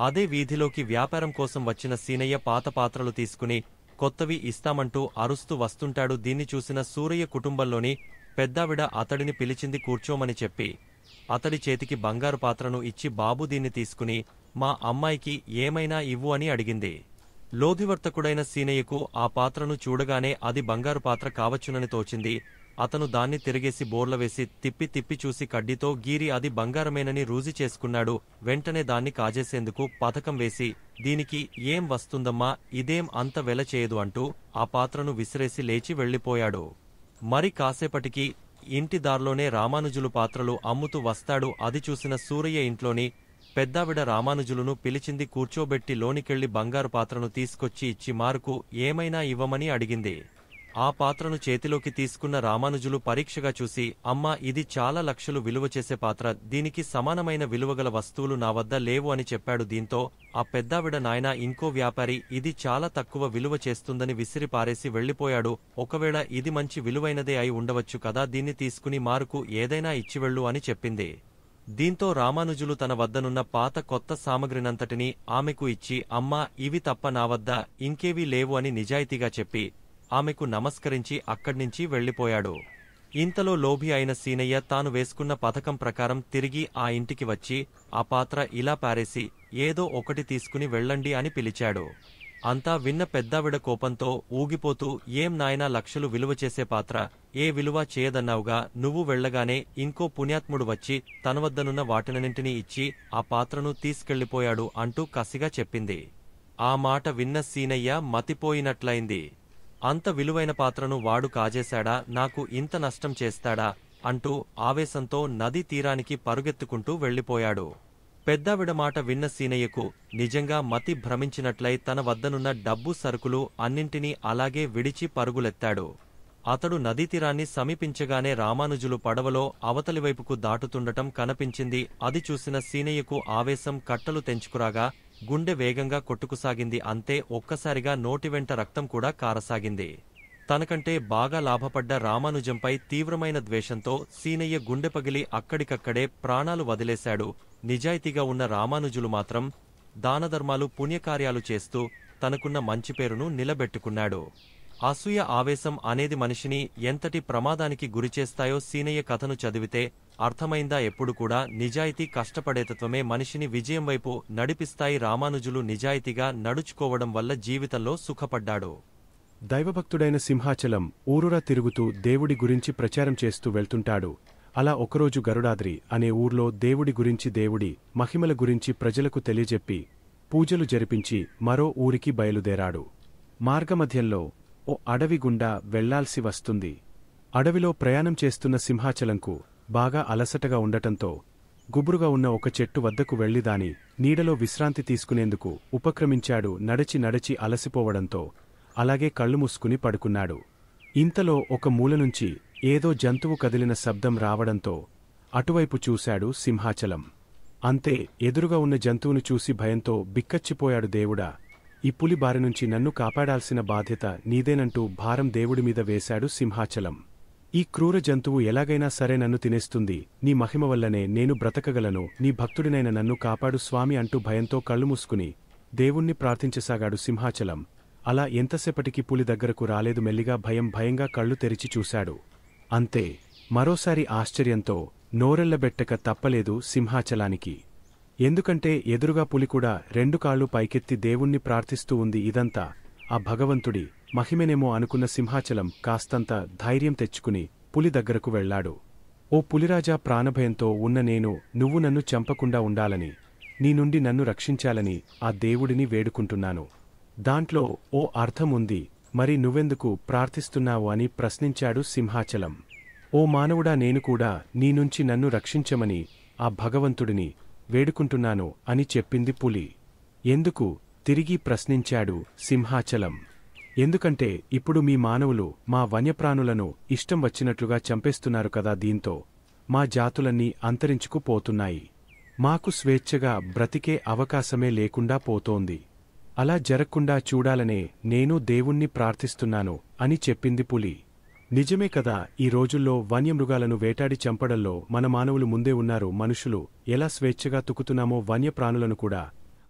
అదే వీధిలోకి వ్యాపారం కోసం వచ్చిన సీనయ్య పాత పాత్రలు తీసుకుని కొత్తవి ఇస్తామంటూ అరుస్తూ వస్తుంటాడు. దీన్ని చూసిన సూరయ్య కుటుంబంలోని పెద్దావిడ అతడిని పిలిచింది. కూర్చోమని చెప్పి అతడి చేతికి బంగారు పాత్రను ఇచ్చి, బాబు దీన్ని తీసుకుని మా అమ్మాయికి ఏమైనా ఇవ్వు అని అడిగింది. లోధివర్తకుడైన సీనయ్యకు ఆ పాత్రను చూడగానే అది బంగారు పాత్ర కావచ్చునని తోచింది. అతను దాన్ని తిరిగేసి బోర్లవేసి తిప్పి తిప్పి చూసి కడ్డీతో గీరి అది బంగారమేనని రూజి చేసుకున్నాడు. వెంటనే దాన్ని కాజేసేందుకు పథకం వేసి, దీనికి ఏం వస్తుందమ్మా, ఇదేం అంత వెల చేయదు అంటూ ఆ పాత్రను విసిరేసి లేచి వెళ్లిపోయాడు. మరి కాసేపటికి ఇంటి దారిలోనే రామానుజులు పాత్రలు అమ్ముతూ వస్తాడు. అది చూసిన సూరయ్య ఇంట్లోని పెద్దావిడ రామానుజులను పిలిచింది. కూర్చోబెట్టి లోనికెళ్లి బంగారు పాత్రను తీసుకొచ్చి ఇచ్చి మారుకు ఏమైనా ఇవ్వమని అడిగింది. ఆ పాత్రను చేతిలోకి తీసుకున్న రామానుజులు పరీక్షగా చూసి, అమ్మా, ఇది చాలా లక్షలు విలువ చేసే పాత్ర. దీనికి సమానమైన విలువగల వస్తువులు నా వద్ద లేవు అని చెప్పాడు. దీంతో ఆ పెద్దావిడ, నాయనా, ఇంకో వ్యాపారి ఇది చాలా తక్కువ విలువ చేస్తుందని విసిరి పారేసి వెళ్లిపోయాడు. ఒకవేళ ఇది మంచి విలువైనదే అయి ఉండవచ్చు కదా, దీన్ని తీసుకుని మారుకు ఏదైనా ఇచ్చివెళ్ళు అని చెప్పింది. దీంతో రామానుజులు తన వద్దనున్న పాత కొత్త సామగ్రినంతటినీ ఆమెకు ఇచ్చి, అమ్మా, ఇవి తప్ప నా వద్ద ఇంకేవీ లేవు అని నిజాయితీగా చెప్పి ఆమెకు నమస్కరించి అక్కడ్నించి వెళ్ళిపోయాడు. ఇంతలో లోభి అయిన సీనయ్య తాను వేసుకున్న పథకం ప్రకారం తిరిగి ఆ ఇంటికి వచ్చి ఆ పాత్ర ఇలా పారేసి ఏదో ఒకటి తీసుకుని వెళ్ళండి అని పిలిచాడు. అంతా విన్న పెద్దావిడ కోపంతో ఊగిపోతూ, ఏం నాయనా, లక్షలు విలువ చేసే పాత్ర ఏ విలువ చేయదన్నావుగా, నువ్వు వెళ్లగానే ఇంకో పుణ్యాత్ముడు వచ్చి తన వద్దనున్న వాటినన్నింటినీ ఇచ్చి ఆ పాత్రను తీసుకెళ్లిపోయాడు అంటూ కసిగా చెప్పింది. ఆ మాట విన్న సీనయ్య మతిపోయినట్లయింది. అంత విలువైన పాత్రను వాడు కాజేశాడా, నాకు ఇంత నష్టం చేస్తాడా అంటూ ఆవేశంతో నదీ తీరానికి పరుగెత్తుకుంటూ వెళ్ళిపోయాడు. పెద్దావిడ మాట విన్న సీనయ్యకు నిజంగా మతి భ్రమించినట్లై తన వద్దనున్న డబ్బు సరుకులు అన్నింటినీ అలాగే విడిచి పరుగులెత్తాడు. అతడు నదీతీరాన్ని సమీపించగానే రామానుజులు పడవలో అవతలివైపుకు దాటుతుండటం కనిపించింది. అది చూసిన సీనయ్యకు ఆవేశం కట్టలు తెంచుకురాగా గుండె వేగంగా కొట్టుకుసాగింది. అంతే, ఒక్కసారిగా నోటివెంట రక్తం కూడా కారసాగింది. తనకంటే బాగా లాభపడ్డ రామానుజంపై తీవ్రమైన ద్వేషంతో సీనయ్య గుండె పగిలి అక్కడికక్కడే ప్రాణాలు వదిలేశాడు. నిజాయితీగా ఉన్న రామానుజులు మాత్రం దానధర్మాలు, పుణ్యకార్యాలు చేస్తూ తనకున్న మంచి పేరును నిలబెట్టుకున్నాడు. అసూయ, ఆవేశం అనేది మనిషిని ఎంతటి ప్రమాదానికి గురిచేస్తాయో సీనయ్య కథను చదివితే అర్థమైందా? ఎప్పుడు కూడా నిజాయితీ, కష్టపడేతత్వమే మనిషిని విజయం వైపు నడిపిస్తాయి. రామానుజులు నిజాయితీగా నడుచుకోవడం వల్ల జీవితంలో సుఖపడ్డాడు. దైవభక్తుడైన సింహాచలం ఊరూరా తిరుగుతూ దేవుడి గురించి ప్రచారం చేస్తూ వెళ్తుంటాడు. అలా ఒకరోజు గరుడాద్రి అనే ఊర్లో దేవుడి గురించి, దేవుడి మహిమల గురించి ప్రజలకు తెలియజెప్పి పూజలు జరిపించి మరో ఊరికి బయలుదేరాడు. మార్గమధ్యంలో ఓ అడవి గుండా వెళ్లాల్సి వస్తుంది. అడవిలో ప్రయాణం చేస్తున్న సింహాచలంకు బాగా అలసటగా ఉండటంతో గుబురుగా ఉన్న ఒక చెట్టు వద్దకు వెళ్లి దాని నీడలో విశ్రాంతి తీసుకునేందుకు ఉపక్రమించాడు. నడచి నడచి అలసిపోవడంతో అలాగే కళ్ళు మూసుకుని పడుకున్నాడు. ఇంతలో ఒక మూలనుంచి ఏదో జంతువు కదిలిన శబ్దం రావడంతో అటువైపు చూశాడు సింహాచలం. అంతే, ఎదురుగా ఉన్న జంతువును చూసి భయంతో బిక్కచ్చిపోయాడు. దేవుడా, ఈ పులి బారినుంచి నన్ను కాపాడాల్సిన బాధ్యత నీదేనంటూ భారం దేవుడిమీద వేశాడు సింహాచలం. ఈ క్రూర జంతువు ఎలాగైనా సరే నన్ను తినేస్తుంది, నీ మహిమ వల్లనే నేను బ్రతకగలను, నీ భక్తుడినైన నన్ను కాపాడు స్వామి అంటూ భయంతో కళ్ళు మూసుకుని దేవుణ్ణి ప్రార్థించసాగాడు సింహాచలం. అలా ఎంతసేపటికి పులి దగ్గరకు రాలేదు. మెల్లిగా భయంగా కళ్ళు తెరిచి చూశాడు. అంతే, మరోసారి ఆశ్చర్యంతో నోరెళ్లబెట్టక తప్పలేదు సింహాచలానికి. ఎందుకంటే ఎదురుగా పులి కూడా 2 కాళ్లు పైకెత్తి దేవుణ్ణి ప్రార్థిస్తూ ఉంది. ఇదంతా ఆ భగవంతుడి మహిమేనేమో అనుకున్న సింహాచలం కాస్తంత ధైర్యం తెచ్చుకుని పులి దగ్గరకు వెళ్లాడు. ఓ పులిరాజా, ప్రాణభయంతో ఉన్న నేను నువ్వు నన్ను చంపకుండా ఉండాలని, నీ నుండి నన్ను రక్షించాలని ఆ దేవుడిని వేడుకుంటున్నాను. దాంట్లో ఓ అర్థముంది, మరి నువ్వెందుకు ప్రార్థిస్తున్నావు అని ప్రశ్నించాడు సింహాచలం. ఓ మానవుడా, నేను కూడా నీ నుంచి నన్ను రక్షించమని ఆ భగవంతుడిని వేడుకుంటున్నాను అని చెప్పింది పులి. ఎందుకు తిరిగి ప్రశ్నించాడు సింహాచలం. ఎందుకంటే ఇప్పుడు మీ మానవులు మా వన్యప్రాణులను ఇష్టం వచ్చినట్లుగా చంపేస్తున్నారు కదా, దీంతో మా జాతులన్నీ అంతరించుకుపోతున్నాయి. మాకు స్వేచ్ఛగా బ్రతికే అవకాశమే లేకుండా పోతోంది. అలా జరగకుండా చూడాలనే నేను దేవుణ్ణి ప్రార్థిస్తున్నాను అని చెప్పింది పులి. నిజమే కదా, ఈ రోజుల్లో వన్యమృగాలను వేటాడి చంపడంలో మన మానవులు ముందే ఉన్నారు. మనుషులు ఎలా స్వేచ్ఛగా తుకుతున్నామో వన్యప్రాణులను కూడా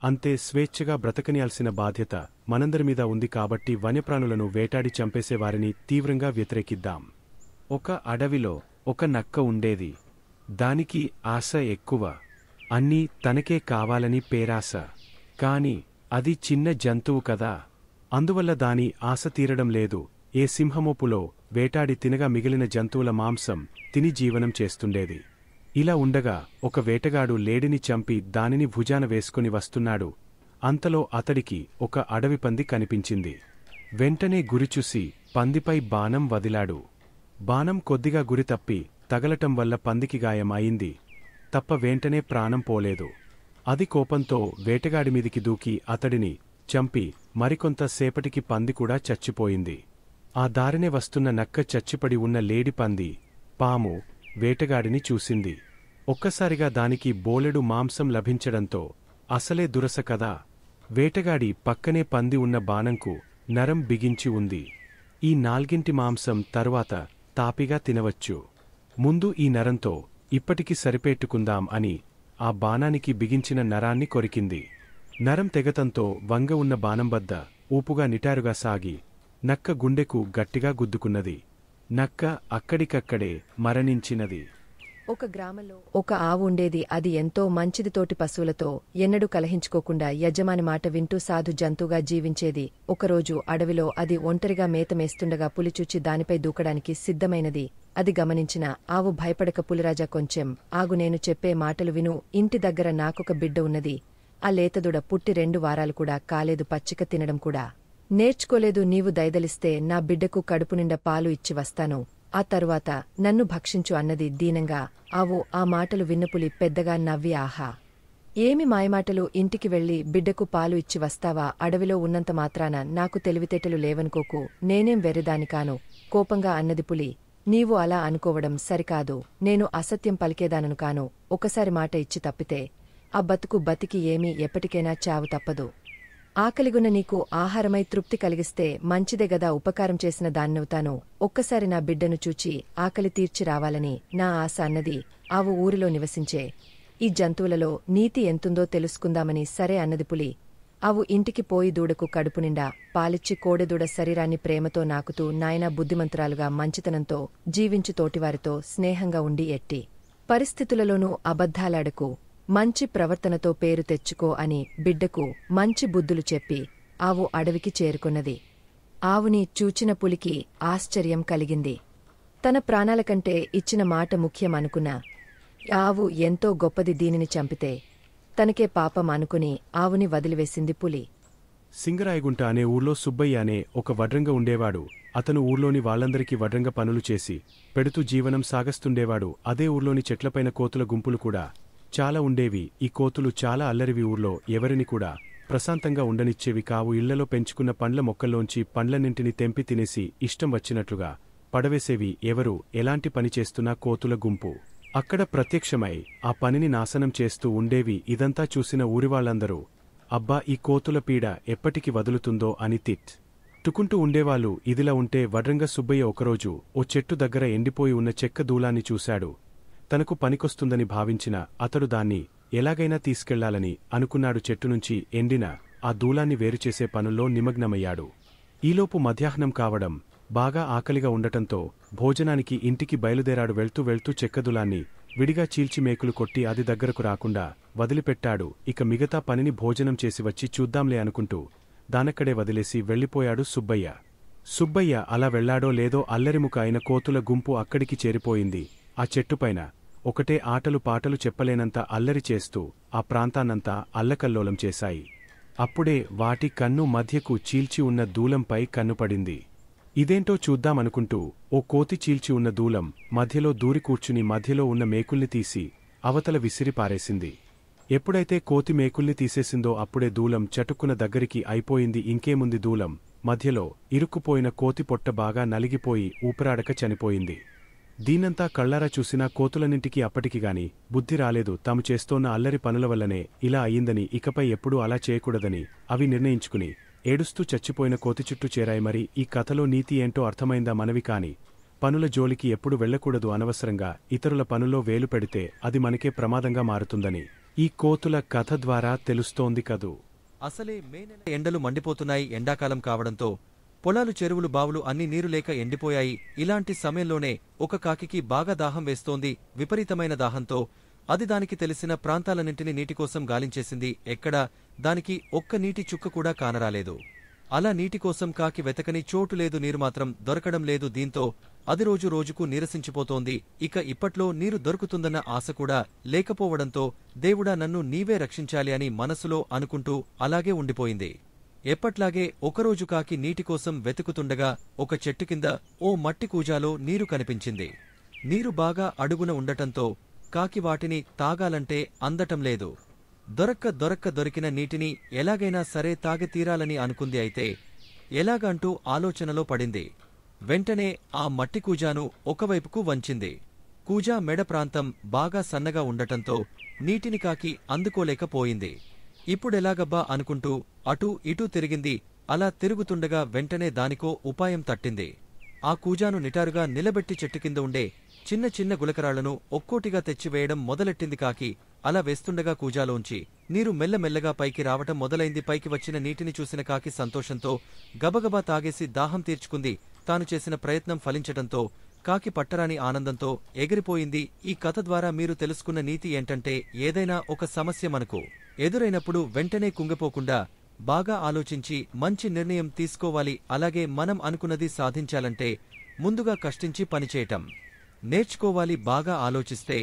అంతే స్వేచ్ఛగా బ్రతకనియాల్సిన బాధ్యత మనందరిమీద ఉంది. కాబట్టి వన్యప్రాణులను వేటాడి చంపేసేవారిని తీవ్రంగా వ్యతిరేకిద్దాం. ఒక అడవిలో ఒక నక్క ఉండేది. దానికి ఆశ ఎక్కువ, అన్నీ తనకే కావాలని పేరాశ. కాని అది చిన్న జంతువు కదా, అందువల్ల దాని ఆశ తీరడం లేదు. ఏ సింహమో పులో వేటాడి తినగా మిగిలిన జంతువుల మాంసం తిని జీవనం చేస్తుండేది. ఇలా ఉండగా ఒక వేటగాడు లేడిని చంపి దానిని భుజాన వేసుకుని వస్తున్నాడు. అంతలో అతడికి ఒక అడవి పంది కనిపించింది. వెంటనే గురిచూసి పందిపై బాణం వదిలాడు. బాణం కొద్దిగా గురి తప్పి తగలటం వల్ల పందికి గాయం అయింది తప్ప వెంటనే ప్రాణం పోలేదు. అది కోపంతో వేటగాడిమీదికి దూకి అతడిని చంపి మరికొంత సేపటికి పంది కూడా చచ్చిపోయింది. ఆ దారినే వస్తున్న నక్క, చచ్చిపడి ఉన్న లేడి పంది, పాము వేటగాడిని చూసింది. ఒక్కసారిగా దానికి బోలెడు మాంసం లభించడంతో అసలే దురస కదా, వేటగాడి పక్కనే పంది ఉన్న బాణంకు నరం బిగించి ఉంది. ఈ 4 మాంసం తరువాత తాపిగా తినవచ్చు, ముందు ఈ నరంతో ఇప్పటికి సరిపెట్టుకుందాం అని ఆ బాణానికి బిగించిన నరాన్ని కొరికింది. నరం తెగతంతో వంగ ఉన్న బాణం వద్ద ఊపుగా నిటారుగా సాగి నక్క గుండెకు గట్టిగా గుద్దుకున్నది. నక్క అక్కడికక్కడే మరణించినది. ఒక గ్రామంలో ఒక ఆవు ఉండేది. అది ఎంతో మంచిది. తోటి పశువులతో ఎన్నడూ కలహించుకోకుండా యజమాని మాట వింటూ సాధు జంతువుగా జీవించేది. ఒకరోజు అడవిలో అది ఒంటరిగా మేత మేస్తుండగా పులి చూచి దానిపై దూకడానికి సిద్ధమైనది. అది గమనించిన ఆవు భయపడక పులిరాజా, కొంచెం ఆగు, నేను చెప్పే మాటలు విను. ఇంటి దగ్గర నాకొక బిడ్డ ఉన్నది. ఆ లేతదుడ పుట్టి 2 వారాలు కూడా కాలేదు. పచ్చిక తినడం కూడా నేర్చుకోలేదు. నీవు దయదలిస్తే నా బిడ్డకు కడుపునిండా పాలు ఇచ్చి వస్తాను. ఆ తరువాత నన్ను భక్షించు అన్నది దీనంగా. ఆవు ఆ మాటలు విన్నపులి పెద్దగా నవ్వి, ఆహా, ఏమి మాయమాటలు! ఇంటికి వెళ్లి బిడ్డకు పాలు ఇచ్చి వస్తావా? అడవిలో ఉన్నంత మాత్రాన నాకు తెలివితేటలు లేవనుకోకు. నేనేం వెర్రిదాని కాను. కోపంగా అన్నది పులి. నీవు అలా అనుకోవడం సరికాదు. నేను అసత్యం పలికేదానను కాను. ఒకసారి మాట ఇచ్చి తప్పితే ఆ బతికి ఏమీ ఎప్పటికైనా చావు తప్పదు. ఆకలిగున్న నీకు ఆహారమై తృప్తి కలిగిస్తే మంచిదే గదా, ఉపకారం చేసిన దాన్నవుతాను. ఒక్కసారి నా బిడ్డను చూచి ఆకలి తీర్చి రావాలని నా ఆశ అన్నది. ఆవు ఊరిలో నివసించే ఈ జంతువులలో నీతి ఎంతుందో తెలుసుకుందామని సరే అన్నది పులి. ఆవు ఇంటికి పోయి దూడకు కడుపునిండా పాలిచ్చి కోడెదూడ శరీరాన్ని ప్రేమతో నాకుతూ, నాయనా బుద్ధిమంతురాలుగా మంచితనంతో జీవించు, తోటివారితో స్నేహంగా ఉండి ఎట్టి పరిస్థితులలోనూ అబద్ధాలాడకు, మంచి ప్రవర్తనతో పేరు తెచ్చుకో అని బిడ్డకు మంచి బుద్ధులు చెప్పి ఆవు అడవికి చేరుకున్నది. ఆవుని చూచిన పులికి ఆశ్చర్యం కలిగింది. తన ప్రాణాల కంటే ఇచ్చిన మాట ముఖ్యం అనుకున్న ఆవు ఎంతో గొప్పది. దీనిని చంపితే తనకే పాపం అనుకుని ఆవుని వదిలివేసింది పులి. సింగరాయగుంట అనే ఊర్లో సుబ్బయ్య అనే ఒక వడ్రంగ ఉండేవాడు. అతను ఊర్లోని వాళ్లందరికీ వడ్రంగ పనులు చేసి పెడుతూ జీవనం సాగస్తుండేవాడు. అదే ఊర్లోని చెట్లపైన కోతుల గుంపులు కూడా చాలా ఉండేవి. ఈ కోతులు చాలా అల్లరివి. ఊర్లో ఎవరిని కూడా ప్రశాంతంగా ఉండనిచ్చేవి కావు. ఇళ్లలో పెంచుకున్న పండ్ల మొక్కల్లోంచి పండ్లన్నింటినీ తెంపి తినేసి ఇష్టం వచ్చినట్లుగా పడవేసేవి. ఎవరు ఎలాంటి పని చేస్తున్నా కోతుల గుంపు అక్కడ ప్రత్యక్షమై ఆ పనిని నాశనం చేస్తూ ఉండేవి. ఇదంతా చూసిన ఊరివాళ్లందరూ, అబ్బా, ఈ కోతుల పీడ ఎప్పటికి వదులుతుందో అని టుకుంటూ ఉండేవాళ్లు. ఇదిలా ఉంటే వడ్రంగ సుబ్బయ్య ఒకరోజు ఓ చెట్టు దగ్గర ఎండిపోయి ఉన్న చెక్క దూలాన్ని చూశాడు. తనకు పనికొస్తుందని భావించిన అతడు దాన్ని ఎలాగైనా తీసుకెళ్లాలని అనుకున్నాడు. చెట్టునుంచి ఎండిన ఆ దూలాన్ని వేరుచేసే పనుల్లో నిమగ్నమయ్యాడు. ఈలోపు మధ్యాహ్నం కావడం, బాగా ఆకలిగా ఉండటంతో భోజనానికి ఇంటికి బయలుదేరాడు. వెళ్తూ చెక్కదులాన్ని విడిగా చీల్చి మేకులు కొట్టి అది దగ్గరకు రాకుండా వదిలిపెట్టాడు. ఇక మిగతా పనిని భోజనం చేసి వచ్చి చూద్దాంలే అనుకుంటూ దానక్కడే వదిలేసి వెళ్లిపోయాడు సుబ్బయ్య. సుబ్బయ్య అలా వెళ్లాడో లేదో అల్లరిముక అయిన కోతుల గుంపు అక్కడికి చేరిపోయింది. ఆ చెట్టుపైన ఒకటే ఆటలు పాటలు చెప్పలేనంత అల్లరి చేస్తూ ఆ ప్రాంతాన్నంతా అల్లకల్లోలం చేశాయి. అప్పుడే వాటి కన్ను మధ్యకు చీల్చి ఉన్న దూలంపై కన్నుపడింది. ఇదేంటో చూద్దామనుకుంటూ ఓ కోతి చీల్చి ఉన్న దూలం మధ్యలో దూరి కూర్చుని మధ్యలో ఉన్న మేకుల్ని తీసి అవతల విసిరి పారేసింది. ఎప్పుడైతే కోతి మేకుల్ని తీసేసిందో అప్పుడే దూలం చటుక్కున దగ్గరికి అయిపోయింది. ఇంకేముంది, దూలం మధ్యలో ఇరుక్కుపోయిన కోతి పొట్ట బాగా నలిగిపోయి ఊపిరాడక చనిపోయింది. దీనంతా కళ్లారా చూసినా కోతులన్నింటికీ అప్పటికిగాని బుద్ధి రాలేదు. తాము చేస్తోన్న అల్లరి పనుల వల్లనే ఇలా అయ్యిందని, ఇకపై ఎప్పుడూ అలా చేయకూడదని అవి నిర్ణయించుకుని ఏడుస్తూ చచ్చిపోయిన కోతి చుట్టూ చేరాయి. మరి ఈ కథలో నీతి ఏంటో అర్థమైందా మనవి? కాని పనుల జోలికి ఎప్పుడు వెళ్లకూడదు. అనవసరంగా ఇతరుల పనుల్లో వేలు పెడితే అది మనకే ప్రమాదంగా మారుతుందని ఈ కోతుల కథ ద్వారా తెలుస్తోంది కదూ. అసలే మే నెల ఎండలు మండిపోతున్నాయి. ఎండాకాలం కావడంతో పొలాలు, చెరువులు, బావులు అన్నీ నీరు లేక ఎండిపోయాయి. ఇలాంటి సమయంలోనే ఒక కాకికి బాగా దాహం వేస్తోంది. విపరీతమైన దాహంతో అది దానికి తెలిసిన ప్రాంతాలన్నింటినీ నీటికోసం గాలించేసింది. ఎక్కడా దానికి ఒక్క నీటి చుక్క కూడా కానరాలేదు. అలా నీటికోసం కాకి వెతకని చోటు లేదు. నీరు మాత్రం దొరకడం లేదు. దీంతో అది రోజుకు నీరసించిపోతోంది. ఇక ఇప్పట్లో నీరు దొరుకుతుందన్న ఆశ కూడా లేకపోవడంతో దేవుడా, నన్ను నీవే రక్షించాలి అని మనసులో అనుకుంటూ అలాగే ఉండిపోయింది. ఎప్పట్లాగే ఒకరోజు కాకి నీటికోసం వెతుకుతుండగా ఒక చెట్టు కింద ఓ మట్టి కూజాలో నీరు కనిపించింది. నీరు బాగా అడుగున ఉండటంతో కాకి వాటిని తాగాలంటే అందటం లేదు. దొరికిన నీటిని ఎలాగైనా సరే తాగితీరాలని అనుకుంది. అయితే ఎలాగంటూ ఆలోచనలో పడింది. వెంటనే ఆ మట్టి కూజాను ఒకవైపుకు వంచింది. కూజా మెడ ప్రాంతం బాగా సన్నగా ఉండటంతో నీటిని కాకి అందుకోలేకపోయింది. ఇప్పుడెలాగబ్బా అనుకుంటూ అటూ ఇటూ తిరిగింది. అలా తిరుగుతుండగా వెంటనే దానికో ఉపాయం తట్టింది. ఆ కూజాను నిటారుగా నిలబెట్టి చెట్టు కింద ఉండే చిన్న చిన్న గులకరాళ్లను ఒక్కోటిగా తెచ్చివేయడం మొదలెట్టింది కాకి. అలా వేస్తుండగా కూజాలోంచి నీరు మెల్లమెల్లగా పైకి రావటం మొదలైంది. పైకి వచ్చిన నీటిని చూసిన కాకి సంతోషంతో గబగబా తాగేసి దాహం తీర్చుకుంది. తాను చేసిన ప్రయత్నం ఫలించటంతో కాకి పట్టరాని ఆనందంతో ఎగిరిపోయింది. ఈ కథ ద్వారా మీరు తెలుసుకున్న నీతి ఏంటంటే, ఏదైనా ఒక సమస్య మనకు ఎదురైనప్పుడు వెంటనే కుంగిపోకుండా బాగా ఆలోచించి మంచి నిర్ణయం తీసుకోవాలి. అలాగే మనం అనుకున్నది సాధించాలంటే ముందుగా కష్టించి పనిచేయటం నేర్చుకోవాలి. బాగా ఆలోచిస్తే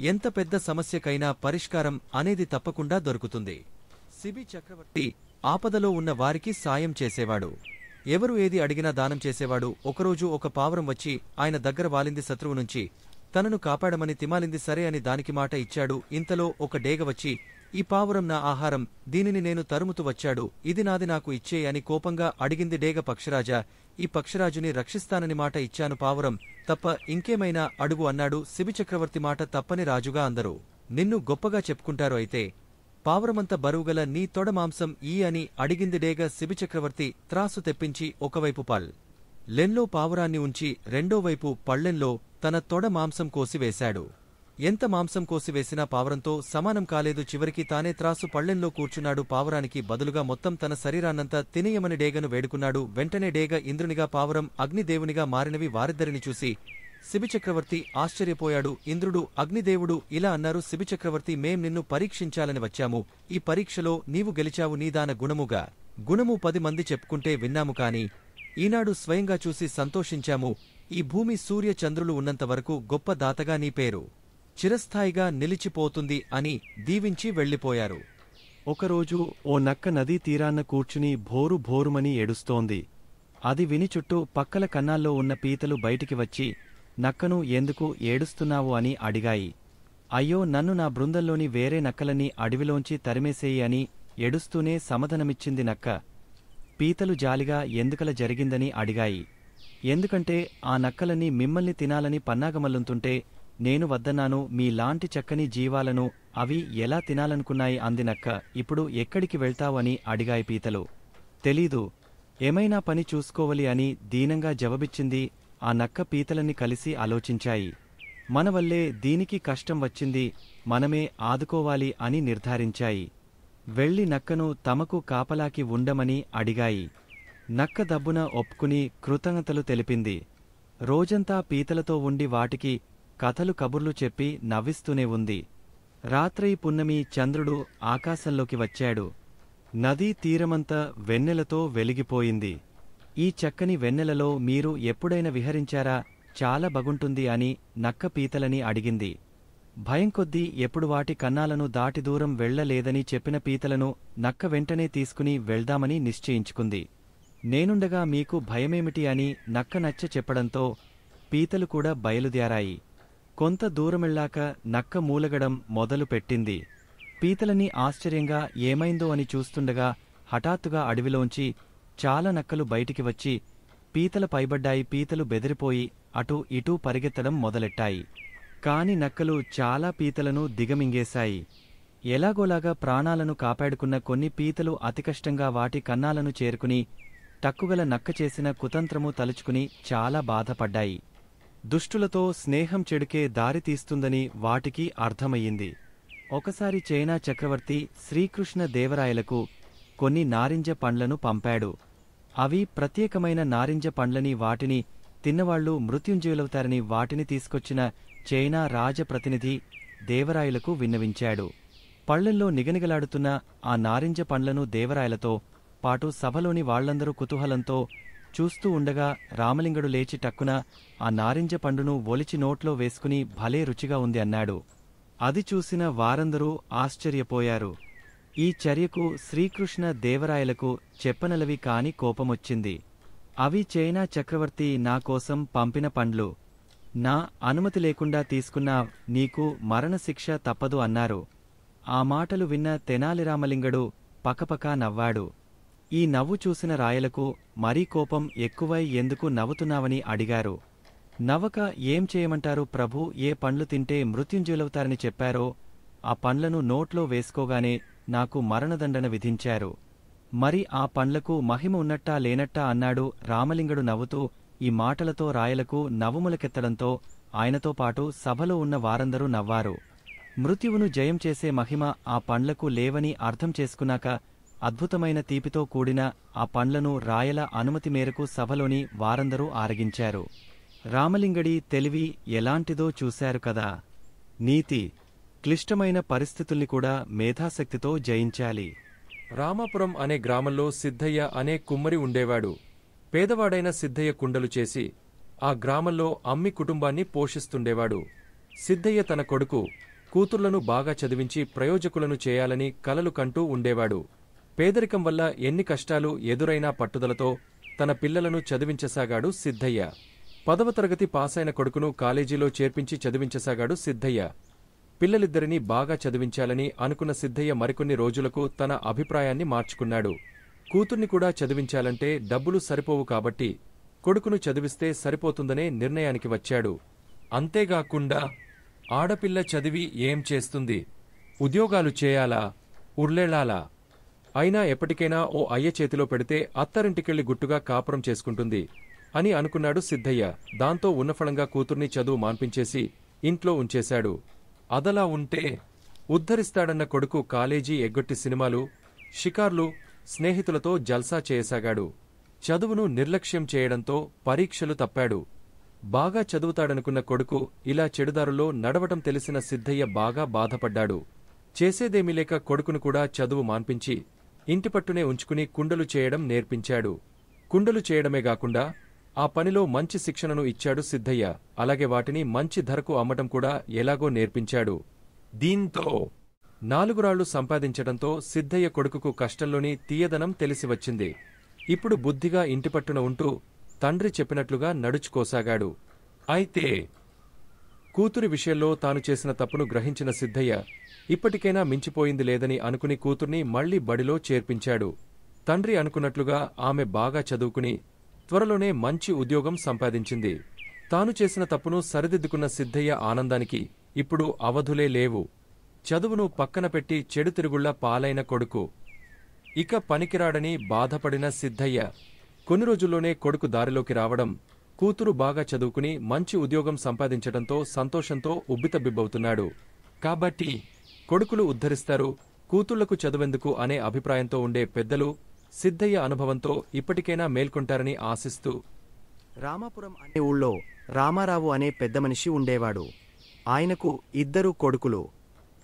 ఎంత పెద్ద సమస్యకైనా పరిష్కారం అనేది తప్పకుండా దొరుకుతుంది. సిబి చక్రవర్తి ఆపదలో ఉన్న వారికి సాయం చేసేవాడు. ఎవరు ఏది అడిగినా దానం చేసేవాడు. ఒకరోజు ఒక పావురం వచ్చి ఆయన దగ్గర వాలింది. శత్రువు నుంచి తనను కాపాడమని తిమాలింది. సరే అని దానికి మాట ఇచ్చాడు. ఇంతలో ఒక డేగ వచ్చి, ఈ పావురం నా ఆహారం, దీనిని నేను తరుముతూ వచ్చాడు, ఇది నాది, నాకు ఇచ్చే అని కోపంగా అడిగింది. డేగ, పక్షిరాజా, ఈ పక్షిరాజుని రక్షిస్తానని మాట ఇచ్చాను. పావురం, తప్ప ఇంకేమైనా అడుగు అన్నాడు. సిబి చక్రవర్తి మాట తప్పని రాజుగా అందరూ నిన్ను గొప్పగా చెప్పుకుంటారు. అయితే పావురమంత బరువుగల నీ తొడ మాంసం ఈ అని అడిగింది డేగ. సిబి చక్రవర్తి త్రాసు తెప్పించి ఒకవైపు లెన్లో పావురాన్ని ఉంచి రెండోవైపు పళ్ళెంలో తన తొడ మాంసం కోసివేశాడు. ఎంత మాంసం కోసివేసినా పావురంతో సమానం కాలేదు. చివరికి తానే త్రాసు పళ్ళెంలో కూర్చున్నాడు. పావురానికి బదులుగా మొత్తం తన శరీరాన్నంతా తినేయమని డేగను వేడుకున్నాడు. వెంటనే డేగ ఇంద్రునిగా, పావురం అగ్నిదేవునిగా మారినవి. వారిద్దరిని చూసి శిబిచక్రవర్తి ఆశ్చర్యపోయాడు. ఇంద్రుడు, అగ్నిదేవుడు ఇలా అన్నారు. శిబిచక్రవర్తి, మేం నిన్ను పరీక్షించాలని వచ్చాము. ఈ పరీక్షలో నీవు గెలిచావు. నీదాన గుణము 10 మంది చెప్పుకుంటే విన్నాము కాని ఈనాడు స్వయంగా చూసి సంతోషించాము. ఈ భూమి సూర్య చంద్రులు ఉన్నంతవరకు గొప్ప దాతగా నీ పేరు చిరస్థాయిగా నిలిచిపోతుంది అని దీవించి వెళ్లిపోయారు. ఒకరోజు ఓ నక్క నదీ తీరాన్న కూర్చుని భోరు భోరుమని ఏడుస్తోంది. అది విని చుట్టూ పక్కల కన్నాల్లో ఉన్న పీతలు బయటికి వచ్చి నక్కను ఎందుకు ఏడుస్తున్నావు అని అడిగాయి. అయ్యో, నన్ను నా బృందంలోని వేరే నక్కలన్నీ అడవిలోంచి తరిమేసేయి అని ఏడుస్తూనే సమాధానమిచ్చింది నక్క. పీతలు జాలిగా ఎందుకలా జరిగిందని అడిగాయి. ఎందుకంటే ఆ నక్కలన్నీ మిమ్మల్ని తినాలని పన్నాగమల్లుతుంటే నేను వద్దన్నాను. మీలాంటి చక్కని జీవాలను అవి ఎలా తినాలనుకున్నాయి అంది నక్క. ఇప్పుడు ఎక్కడికి వెళ్తావు అని అడిగాయి పీతలు. తెలీదు, ఏమైనా పని చూసుకోవాలి అని దీనంగా జవాబిచ్చింది. ఆ నక్క పీతలన్నీ కలిసి ఆలోచించాయి. మన వల్లే దీనికి కష్టం వచ్చింది, మనమే ఆదుకోవాలి అని నిర్ధారించాయి. వెళ్లి నక్కను తమకు కాపలాకి ఉండమని అడిగాయి. నక్క దబ్బున ఒప్పుకుని కృతజ్ఞతలు తెలిపింది. రోజంతా పీతలతో ఉండి వాటికి కథలు కబుర్లు చెప్పి నవ్విస్తూనే ఉంది. రాత్రి పున్నమి చంద్రుడు ఆకాశంలోకి వచ్చాడు. నదీ తీరమంతా వెన్నెలతో వెలిగిపోయింది. ఈ చక్కని వెన్నెలలో మీరు ఎప్పుడైనా విహరించారా? చాలా బాగుంటుంది అని నక్క పీతలని అడిగింది. భయం కొద్దీ ఎప్పుడు వాటి కన్నాలను దాటి దూరం వెళ్లలేదని చెప్పిన పీతలను నక్క వెంటనే తీసుకుని వెళ్దామని నిశ్చయించుకుంది. నేనుండగా మీకు భయమేమిటి అని నక్క నచ్చ చెప్పడంతో పీతలు కూడా బయలుదేరాయి. కొంత దూరమెళ్ళాక నక్క మూలగడం మొదలుపెట్టింది. పీతలని ఆశ్చర్యంగా ఏమైందో అని చూస్తుండగా హఠాత్తుగా అడవిలోంచి చాలా నక్కలు బయటికి వచ్చి పీతల పైబడ్డాయి. పీతలు బెదిరిపోయి అటూ ఇటూ పరిగెత్తడం మొదలెట్టాయి. కాని నక్కలు చాలా పీతలను దిగమింగేశాయి. ఎలాగోలాగా ప్రాణాలను కాపాడుకున్న కొన్ని పీతలు అతికష్టంగా వాటి కన్నాలను చేరుకుని టక్కుగల నక్క చేసిన కుతంత్రము తలుచుకుని చాలా బాధపడ్డాయి. దుష్టులతో స్నేహం చెడుకే దారితీస్తుందని వాటికి అర్థమయ్యింది. ఒకసారి చైనా చక్రవర్తి శ్రీకృష్ణ దేవరాయలకు కొన్ని నారింజ పండ్లను పంపాడు. అవి ప్రత్యేకమైన నారింజ పండ్లని, వాటిని తిన్నవాళ్లు మృత్యుంజయులవుతారని వాటిని తీసుకొచ్చిన చైనా రాజప్రతినిధి దేవరాయలకు విన్నవించాడు. పళ్లెంలో నిగనిగలాడుతున్న ఆ నారింజ పండ్లను దేవరాయలతో పాటు సభలోని వాళ్లందరూ కుతూహలంతో చూస్తూ ఉండగా రామలింగడు లేచి టక్కున ఆ నారింజ పండును ఒలిచి నోట్లో వేసుకుని భలే రుచిగా ఉంది అన్నాడు. అది చూసిన వారందరూ ఆశ్చర్యపోయారు. ఈ చర్యకు శ్రీకృష్ణ దేవరాయలకు చెప్పనలవి కాని కోపమొచ్చింది. అవి చైనా చక్రవర్తి నా కోసం పంపిన పండ్లు. నా అనుమతి లేకుండా తీసుకున్నా నీకు మరణశిక్ష తప్పదు అన్నారు. ఆ మాటలు విన్న తెనాలి రామలింగడు పకపకా నవ్వాడు. ఈ నవ్వు చూసిన రాయలకు మరీ కోపం ఎక్కువై ఎందుకు నవ్వుతున్నావని అడిగారు. నవ్వక ఏం చేయమంటారు ప్రభూ, ఏ పండ్లు తింటే మృత్యుంజయులవుతారని చెప్పారో ఆ పండ్లను నోట్లో వేసుకోగానే నాకు మరణదండన విధించారు. మరి ఆ పండ్లకు మహిమ ఉన్నట్టా లేనట్టా అన్నాడు. రామలింగడు నవ్వుతూ ఈ మాటలతో రాయలకు నవ్వుములకెత్తడంతో ఆయనతో పాటు సభలో ఉన్న వారందరూ నవ్వారు. మృత్యువును జయం చేసే మహిమ ఆ పండ్లకు లేవని అర్థం చేసుకున్నాక అద్భుతమైన తీపితో కూడిన ఆ పండ్లను రాయల అనుమతి మేరకు సభలోని వారందరూ ఆరగించారు. రామలింగడి తెలివి ఎలాంటిదో చూశారు కదా. నీతి క్లిష్టమైన పరిస్థితుల్ని కూడా మేధాశక్తితో జయించాలి. రామాపురం అనే గ్రామంలో సిద్ధయ్య అనే కుమ్మరి ఉండేవాడు. పేదవాడైన సిద్ధయ్య కుండలు చేసి ఆ గ్రామంలో అమ్మి కుటుంబాన్ని పోషిస్తుండేవాడు. సిద్ధయ్య తన కొడుకు కూతుర్లను బాగా చదివించి ప్రయోజకులను చేయాలని కలలు కంటూ ఉండేవాడు. పేదరికం వల్ల ఎన్ని కష్టాలు ఎదురైనా పట్టుదలతో తన పిల్లలను చదివించసాగాడు సిద్ధయ్య. 10వ తరగతి పాసైన కొడుకును కాలేజీలో చేర్పించి చదివించసాగాడు సిద్ధయ్య. పిల్లలిద్దరినీ బాగా చదివించాలని అనుకున్న సిద్ధయ్య మరికొన్ని రోజులకు తన అభిప్రాయాన్ని మార్చుకున్నాడు. కూతుర్ని కూడా చదివించాలంటే డబ్బులు సరిపోవు కాబట్టి కొడుకును చదివిస్తే సరిపోతుందనే నిర్ణయానికి వచ్చాడు. అంతేగాకుండా ఆడపిల్ల చదివి ఏం చేస్తుంది? ఉద్యోగాలు చేయాలా? ఉర్లేళాలా? అయినా ఎప్పటికైనా ఓ అయ్య చేతిలో పెడితే అత్తారింటికెళ్లి గుట్టుగా కాపురం చేసుకుంటుంది అని అనుకున్నాడు సిద్ధయ్య. దాంతో ఉన్నఫలంగా కూతుర్ని చదువు మాన్పించేసి ఇంట్లో ఉంచేశాడు. అదలా ఉంటే ఉద్ధరిస్తాడన్న కొడుకు కాలేజీ ఎగ్గొట్టి సినిమాలు, షికార్లు, స్నేహితులతో జల్సా చేయసాగాడు. చదువును నిర్లక్ష్యం చేయడంతో పరీక్షలు తప్పాడు. బాగా చదువుతాడనుకున్న కొడుకు ఇలా చెడుదారులో నడవటం తెలిసిన సిద్ధయ్య బాగా బాధపడ్డాడు. చేసేదేమీ లేక కొడుకును కూడా చదువు మాన్పించి ఇంటిపట్టునే ఉంచుకుని కుండలు చేయడం నేర్పించాడు. కుండలు చేయడమే గాకుండా ఆ పనిలో మంచి శిక్షణను ఇచ్చాడు సిద్ధయ్య. అలాగే వాటిని మంచి ధరకు అమ్మటం కూడా ఎలాగో నేర్పించాడు. దీంతో 4 రాళ్లు సంపాదించడంతో సిద్ధయ్య కొడుకుకు కష్టంలోని తీయదనం తెలిసివచ్చింది. ఇప్పుడు బుద్ధిగా ఇంటిపట్టున ఉంటూ తండ్రి చెప్పినట్లుగా నడుచుకోసాగాడు. అయితే కూతురి విషయంలో తాను చేసిన తప్పును గ్రహించిన సిద్ధయ్య ఇప్పటికైనా మించిపోయింది లేదని అనుకుని కూతుర్ని మళ్లీ బడిలో చేర్పించాడు. తండ్రి అనుకున్నట్లుగా ఆమె బాగా చదువుకుని త్వరలోనే మంచి ఉద్యోగం సంపాదించింది. తాను చేసిన తప్పును సరిదిద్దుకున్న సిద్ధయ్య ఆనందానికి ఇప్పుడు అవధులే లేవు. చదువును పక్కన పెట్టి చెడు తిరుగుళ్ల పాలైన కొడుకు ఇక పనికిరాడని బాధపడిన సిద్ధయ్య కొన్ని రోజుల్లోనే కొడుకు దారిలోకి రావడం, కూతురు బాగా చదువుకుని మంచి ఉద్యోగం సంపాదించడంతో సంతోషంతో ఉబ్బితబ్బిబ్బవుతున్నాడు. కాబట్టి కొడుకులు ఉద్ధరిస్తారు, కూతుళ్లకు చదువెందుకు అనే అభిప్రాయంతో ఉండే పెద్దలు సిద్ధయ్య అనుభవంతో ఇప్పటికైనా మేల్కొంటారని ఆశిస్తూ రామాపురం అనే ఊళ్ళో రామారావు అనే పెద్ద మనిషి ఉండేవాడు. ఆయనకు 2 కొడుకులు.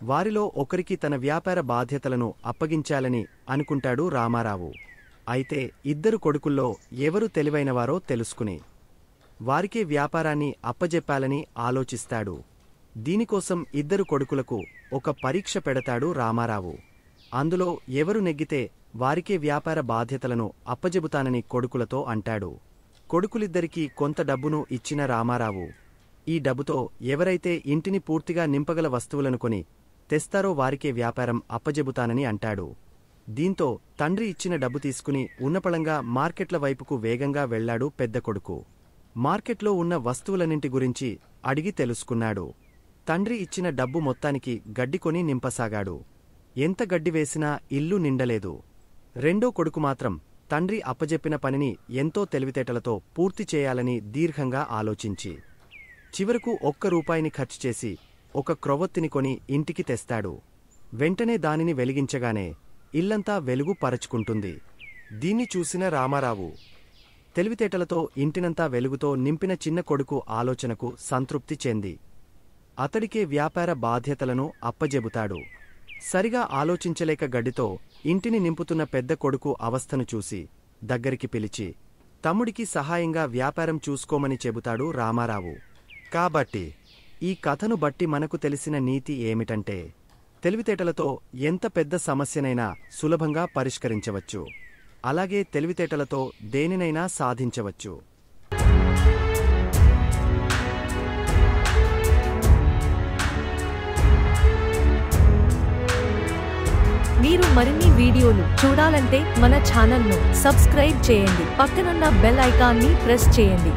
వారిలో ఒకరికి తన వ్యాపార బాధ్యతలను అప్పగించాలని అనుకుంటాడు రామారావు. అయితే 2 కొడుకుల్లో ఎవరు తెలివైనవారో తెలుసుకుని వారికే వ్యాపారాన్ని అప్పజెప్పాలని ఆలోచిస్తాడు. దీనికోసం 2 కొడుకులకు ఒక పరీక్ష పెడతాడు రామారావు. అందులో ఎవరు నెగ్గితే వారికే వ్యాపార బాధ్యతలను అప్పజెబుతానని కొడుకులతో అంటాడు. కొడుకులిద్దరికీ కొంత డబ్బును ఇచ్చిన రామారావు ఈ డబ్బుతో ఎవరైతే ఇంటిని పూర్తిగా నింపగల వస్తువులను కొని తెస్తారో వారికే వ్యాపారం అప్పజెబుతానని అంటాడు. దీంతో తండ్రి ఇచ్చిన డబ్బు తీసుకుని ఉన్నపళంగా మార్కెట్ల వైపుకు వేగంగా వెళ్లాడు పెద్ద కొడుకు. మార్కెట్లో ఉన్న వస్తువులన్నింటి గురించి అడిగి తెలుసుకున్నాడు. తండ్రి ఇచ్చిన డబ్బు మొత్తానికి గడ్డి కొని నింపసాగాడు. ఎంత గడ్డి వేసినా ఇల్లు నిండలేదు. రెండో కొడుకు మాత్రం తండ్రి అప్పజెప్పిన పనిని ఎంతో తెలివితేటలతో పూర్తి చేయాలని దీర్ఘంగా ఆలోచించి చివరకు 1 రూపాయిని ఖర్చు చేసి ఒక క్రొవ్వొత్తిని కొని ఇంటికి తెస్తాడు. వెంటనే దానిని వెలిగించగానే ఇల్లంతా వెలుగు పరచుకుంటుంది. దీన్ని చూసిన రామారావు తెలివితేటలతో ఇంటినంతా వెలుగుతో నింపిన చిన్న కొడుకు ఆలోచనకు సంతృప్తి చెంది అతడికే వ్యాపార బాధ్యతలను అప్పజెబుతాడు. సరిగా ఆలోచించలేక గడ్డితో ఇంటిని నింపుతున్న పెద్ద కొడుకు అవస్థను చూసి దగ్గరికి పిలిచి తమ్ముడికి సహాయంగా వ్యాపారం చూసుకోమని చెబుతాడు రామారావు. కాబట్టి ఈ కథను బట్టి మనకు తెలిసిన నీతి ఏమిటంటే తెలివితేటలతో ఎంత పెద్ద సమస్యనైనా సులభంగా పరిష్కరించవచ్చు. అలాగే తెలివితేటలతో దేనినైనా సాధించవచ్చు. మీరు మరిన్ని వీడియోలు చూడాలంటే మన ఛానల్ను సబ్స్క్రైబ్ చేయండి. పక్కనున్న బెల్ ఐకాన్ని ప్రెస్ చేయండి.